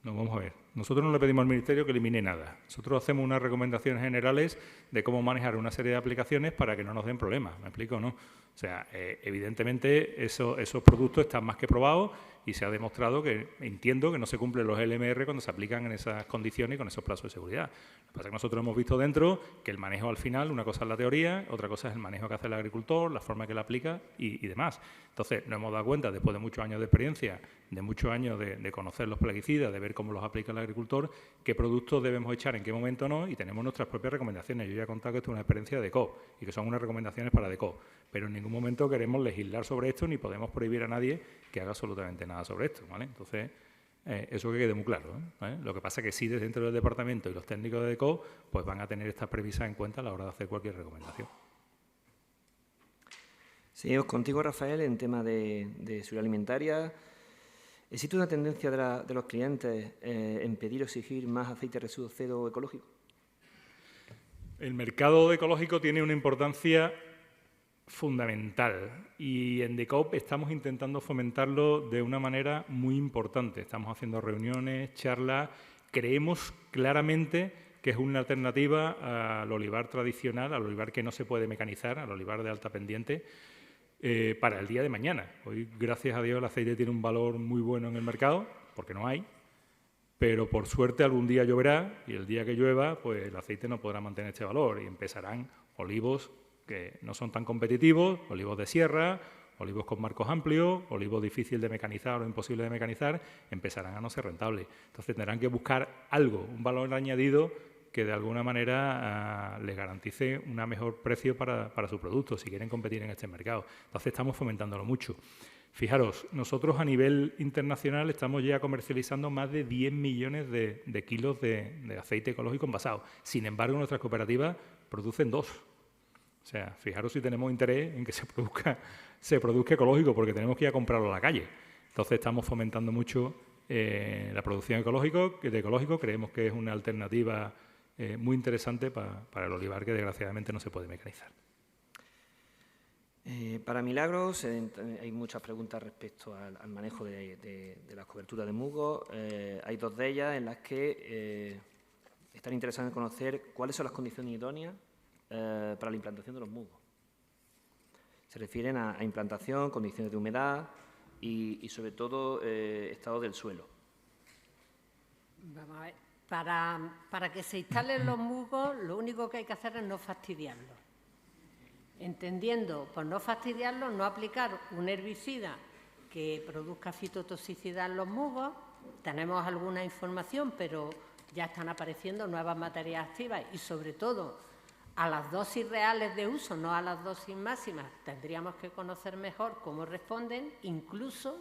No, vamos a ver. Nosotros no le pedimos al Ministerio que elimine nada. Nosotros hacemos unas recomendaciones generales de cómo manejar una serie de aplicaciones para que no nos den problemas. ¿Me explico o no? O sea, evidentemente esos productos están más que probados y se ha demostrado que, entiendo, que no se cumplen los LMR cuando se aplican en esas condiciones y con esos plazos de seguridad. Lo que pasa es que nosotros hemos visto dentro que el manejo al final, una cosa es la teoría, otra cosa es el manejo que hace el agricultor, la forma que la aplica y demás. Entonces, nos hemos dado cuenta, después de muchos años de experiencia, de muchos años de conocer los plaguicidas, de ver cómo los aplica el agricultor, qué productos debemos echar, en qué momento no, y tenemos nuestras propias recomendaciones. Yo ya he contado que esto es una experiencia de DECOOP y que son unas recomendaciones para DECOOP, pero en ningún momento queremos legislar sobre esto ni podemos prohibir a nadie que haga absolutamente nada sobre esto, ¿vale? Entonces, eso que quede muy claro, ¿vale? Lo que pasa es que sí, desde dentro del departamento y los técnicos de DECOOP pues van a tener estas premisas en cuenta a la hora de hacer cualquier recomendación. Seguimos contigo, Rafael, en tema de seguridad alimentaria. ¿Existe una tendencia de los clientes en pedir o exigir más aceite residuo cero ecológico? El mercado ecológico tiene una importancia fundamental y en DECOOP estamos intentando fomentarlo de una manera muy importante. Estamos haciendo reuniones, charlas. Creemos claramente que es una alternativa al olivar tradicional, al olivar que no se puede mecanizar, al olivar de alta pendiente. para el día de mañana. Hoy, gracias a Dios, el aceite tiene un valor muy bueno en el mercado, porque no hay, pero por suerte algún día lloverá y el día que llueva, pues el aceite no podrá mantener este valor y empezarán olivos que no son tan competitivos, olivos de sierra, olivos con marcos amplios, olivos difíciles de mecanizar o imposibles de mecanizar, empezarán a no ser rentables. Entonces tendrán que buscar algo, un valor añadido que de alguna manera les garantice un mejor precio para su producto, si quieren competir en este mercado. Entonces estamos fomentándolo mucho. Fijaros, nosotros a nivel internacional estamos ya comercializando más de 10 millones de kilos de aceite ecológico envasado. Sin embargo, nuestras cooperativas producen 2. O sea, fijaros si tenemos interés en que se produzca ecológico, porque tenemos que ir a comprarlo a la calle. Entonces estamos fomentando mucho la producción de ecológico. Creemos que es una alternativa muy interesante para el olivar, que desgraciadamente no se puede mecanizar. Para Milagros hay muchas preguntas respecto al manejo de las coberturas de musgo. Hay 2 de ellas en las que están interesados en conocer cuáles son las condiciones idóneas para la implantación de los musgos. Se refieren a implantación, condiciones de humedad y sobre todo, estado del suelo. Vamos a ver. Para que se instalen los musgos, lo único que hay que hacer es no fastidiarlos. Entendiendo por no fastidiarlos, no aplicar un herbicida que produzca fitotoxicidad en los musgos. Tenemos alguna información, pero ya están apareciendo nuevas materias activas y, sobre todo, a las dosis reales de uso, no a las dosis máximas. Tendríamos que conocer mejor cómo responden, incluso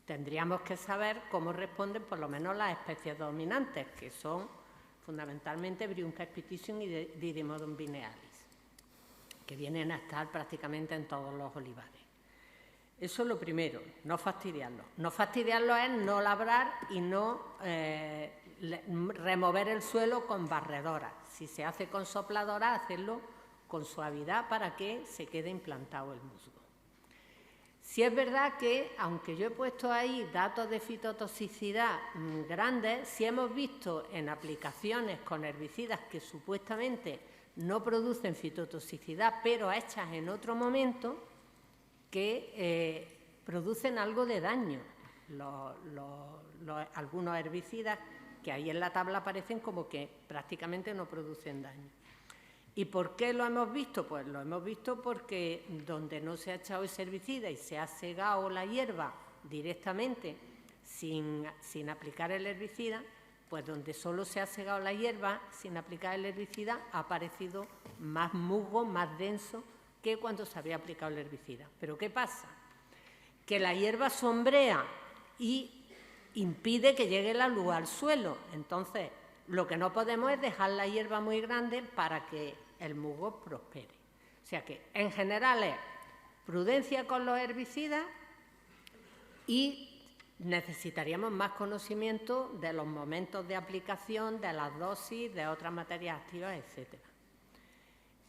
tendríamos que saber cómo responden por lo menos las especies dominantes, que son fundamentalmente Briunca expeditium y Didymodon vinealis, que vienen a estar prácticamente en todos los olivares. Eso es lo primero, no fastidiarlo. No fastidiarlo es no labrar y no remover el suelo con barredoras. Si se hace con sopladoras, hacerlo con suavidad para que se quede implantado el musgo. Sí es verdad que, aunque yo he puesto ahí datos de fitotoxicidad grandes, sí hemos visto en aplicaciones con herbicidas que supuestamente no producen fitotoxicidad, pero hechas en otro momento, que producen algo de daño. Algunos herbicidas que ahí en la tabla aparecen como que prácticamente no producen daño. ¿Y por qué lo hemos visto? Pues lo hemos visto porque donde no se ha echado ese herbicida y se ha segado la hierba directamente sin aplicar el herbicida, pues donde solo se ha segado la hierba sin aplicar el herbicida ha aparecido más musgo, más denso que cuando se había aplicado el herbicida. ¿Pero qué pasa? Que la hierba sombrea y impide que llegue la luz al suelo. Entonces, lo que no podemos es dejar la hierba muy grande para que el musgo prospere. O sea que, en general, es prudencia con los herbicidas y necesitaríamos más conocimiento de los momentos de aplicación, de las dosis, de otras materias activas, etcétera.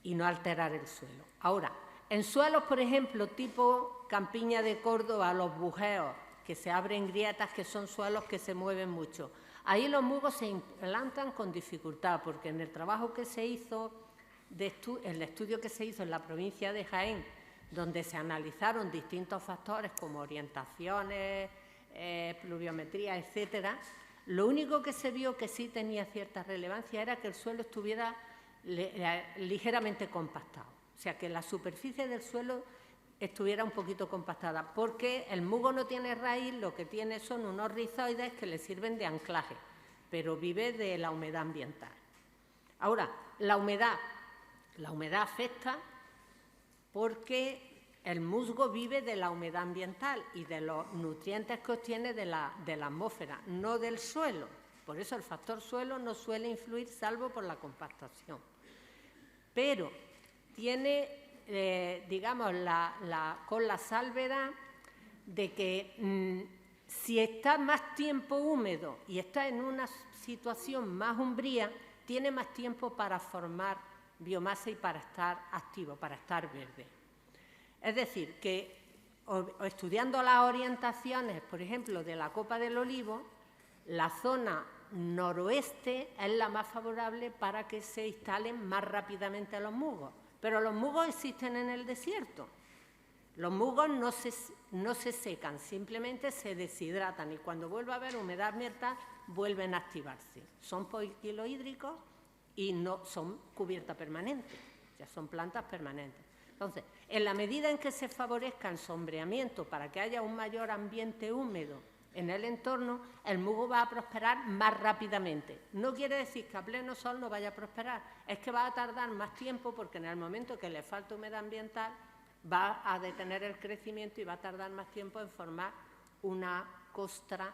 Y no alterar el suelo. Ahora, en suelos, por ejemplo, tipo Campiña de Córdoba, los Bujeos, que se abren grietas, que son suelos que se mueven mucho, ahí los musgos se implantan con dificultad, porque en el trabajo que se hizo, el estudio que se hizo en la provincia de Jaén, donde se analizaron distintos factores como orientaciones, pluviometría, etcétera, lo único que se vio que sí tenía cierta relevancia era que el suelo estuviera ligeramente compactado, o sea, que la superficie del suelo estuviera un poquito compactada, porque el musgo no tiene raíz, lo que tiene son unos rizoides que le sirven de anclaje, pero vive de la humedad ambiental. Ahora, la humedad afecta porque el musgo vive de la humedad ambiental y de los nutrientes que obtiene de la atmósfera, no del suelo. Por eso el factor suelo no suele influir salvo por la compactación. Pero tiene, digamos, con la salvedad de que si está más tiempo húmedo y está en una situación más umbría, tiene más tiempo para formar biomasa y para estar activo, para estar verde. Es decir, que estudiando las orientaciones, por ejemplo, de la copa del olivo, la zona noroeste es la más favorable para que se instalen más rápidamente los musgos. Pero los musgos existen en el desierto Los musgos no se secan, simplemente se deshidratan y cuando vuelve a haber humedad ambiental vuelven a activarse. Son poiquilohídricos y no son cubierta permanente, ya son plantas permanentes. Entonces, en la medida en que se favorezca el sombreamiento para que haya un mayor ambiente húmedo en el entorno, el musgo va a prosperar más rápidamente. No quiere decir que a pleno sol no vaya a prosperar, es que va a tardar más tiempo porque en el momento que le falta humedad ambiental va a detener el crecimiento y va a tardar más tiempo en formar una costra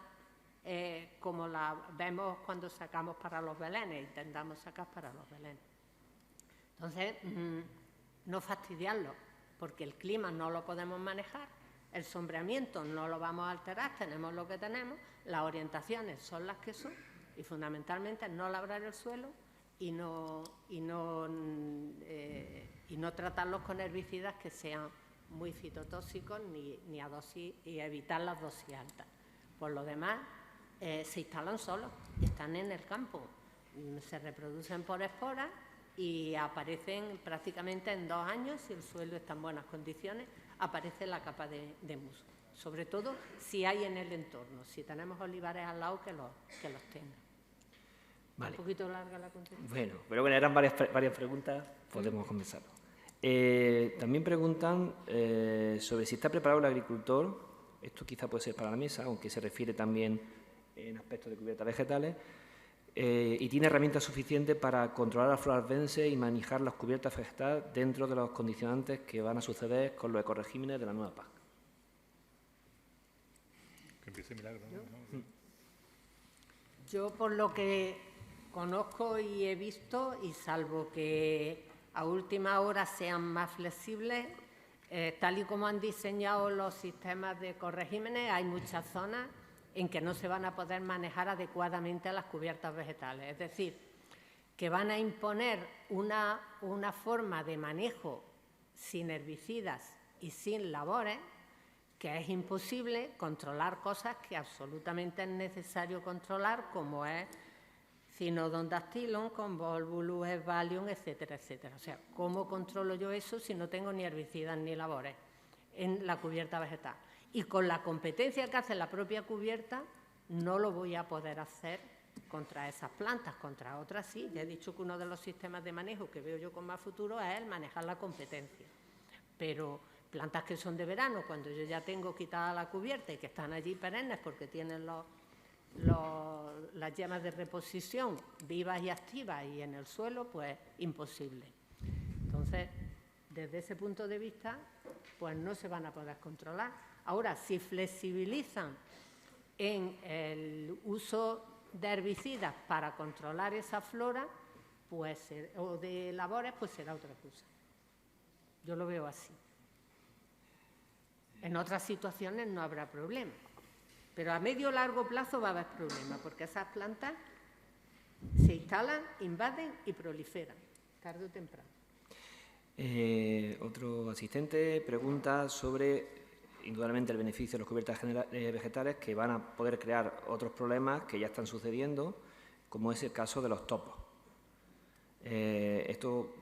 como la vemos cuando sacamos para los belenes, intentamos sacar para los belenes. Entonces, no fastidiarlo, porque el clima no lo podemos manejar, el sombreamiento no lo vamos a alterar, tenemos lo que tenemos, las orientaciones son las que son y fundamentalmente no labrar el suelo y no tratarlos con herbicidas que sean muy fitotóxicos ni a dosis y evitar las dosis altas. Por lo demás, se instalan solos y están en el campo, se reproducen por esporas y aparecen prácticamente en 2 años, si el suelo está en buenas condiciones, aparece la capa de musgo. Sobre todo si hay en el entorno, si tenemos olivares al lado que los tengan. Vale. Un poquito larga la contestación. Bueno, eran varias preguntas, podemos comenzar. También preguntan sobre si está preparado el agricultor, esto quizá puede ser para la mesa, aunque se refiere también en aspectos de cubiertas vegetales, y tiene herramientas suficientes para controlar la flora albense y manejar las cubiertas vegetales dentro de los condicionantes que van a suceder con los ecoregímenes de la nueva PAC. Que empiece Milagro, ¿no? Yo, por lo que conozco y he visto, y salvo que a última hora sean más flexibles, tal y como han diseñado los sistemas de ecoregímenes, hay muchas zonas en que no se van a poder manejar adecuadamente las cubiertas vegetales. Es decir, que van a imponer una forma de manejo sin herbicidas y sin labores, que es imposible controlar cosas que absolutamente es necesario controlar, como es Cynodon Convolvulus, Valium, etcétera, etcétera. O sea, ¿cómo controlo yo eso si no tengo ni herbicidas ni labores en la cubierta vegetal? Y con la competencia que hace la propia cubierta, no lo voy a poder hacer contra esas plantas, contra otras sí. Ya he dicho que uno de los sistemas de manejo que veo yo con más futuro es el manejar la competencia. Pero plantas que son de verano, cuando yo ya tengo quitada la cubierta y que están allí perennes porque tienen las yemas de reposición vivas y activas y en el suelo, pues imposible. Entonces, desde ese punto de vista, pues no se van a poder controlar. Ahora, si flexibilizan en el uso de herbicidas para controlar esa flora, pues, o de labores, pues será otra cosa. Yo lo veo así. En otras situaciones no habrá problema, pero a medio o largo plazo va a haber problema, porque esas plantas se instalan, invaden y proliferan, tarde o temprano. Otro asistente pregunta sobre, indudablemente, el beneficio de las cubiertas vegetales, que van a poder crear otros problemas que ya están sucediendo, como es el caso de los topos. Esto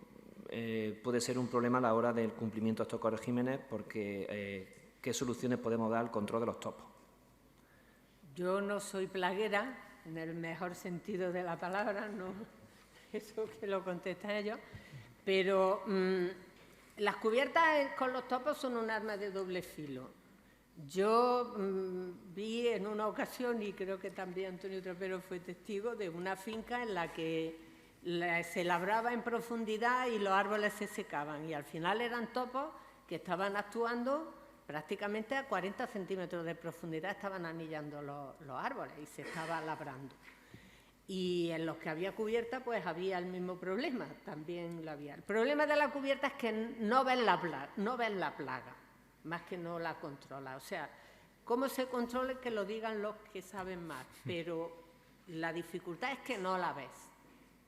puede ser un problema a la hora del cumplimiento de estos ecoregímenes, porque ¿qué soluciones podemos dar al control de los topos? Yo no soy plaguera, en el mejor sentido de la palabra, no eso que lo contestan ellos, pero las cubiertas con los topos son un arma de doble filo. Yo vi en una ocasión, y creo que también Antonio Trapero fue testigo, de una finca en la que se labraba en profundidad y los árboles se secaban, y al final eran topos que estaban actuando prácticamente a 40 centímetros de profundidad, estaban anillando los árboles y se estaba labrando. Y en los que había cubierta, pues había el mismo problema, también lo había. El problema de la cubierta es que no ven la plaga, más que no la controla. O sea, ¿cómo se controla? Que lo digan los que saben más, pero la dificultad es que no la ves.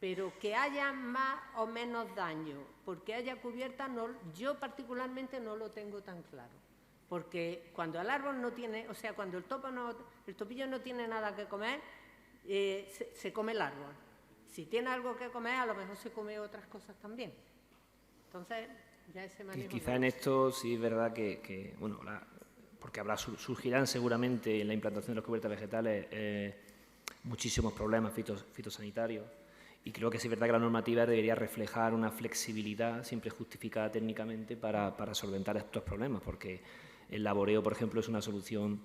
Pero que haya más o menos daño, porque haya cubierta, no, yo particularmente no lo tengo tan claro. Porque cuando el árbol no tiene, o sea, cuando el topillo no tiene nada que comer, se come el árbol. Si tiene algo que comer, a lo mejor se come otras cosas también. Entonces, Ya ese manejo Quizá no. en esto sí es verdad que bueno, porque surgirán seguramente en la implantación de las cubiertas vegetales muchísimos problemas fitosanitarios, y creo que sí es verdad que la normativa debería reflejar una flexibilidad siempre justificada técnicamente para solventar estos problemas, porque el laboreo, por ejemplo, es una solución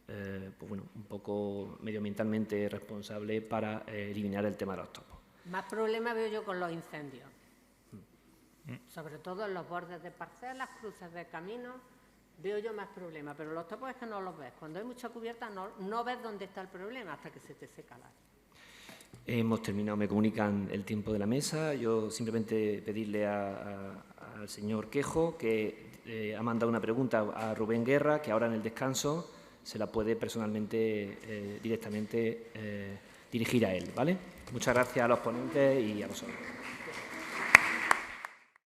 pues bueno, un poco medioambientalmente responsable para eliminar el tema de los topos. Más problema veo yo con los incendios, sobre todo en los bordes de parcelas, cruces de caminos, veo yo más problemas, pero los topos es que no los ves. Cuando hay mucha cubierta no ves dónde está el problema hasta que se te seca el agua. Hemos terminado, me comunican el tiempo de la mesa. Yo simplemente pedirle al señor Quejo, que ha mandado una pregunta a Rubén Guerra, que ahora en el descanso se la puede personalmente, directamente dirigir a él, ¿vale? Muchas gracias a los ponentes y a vosotros.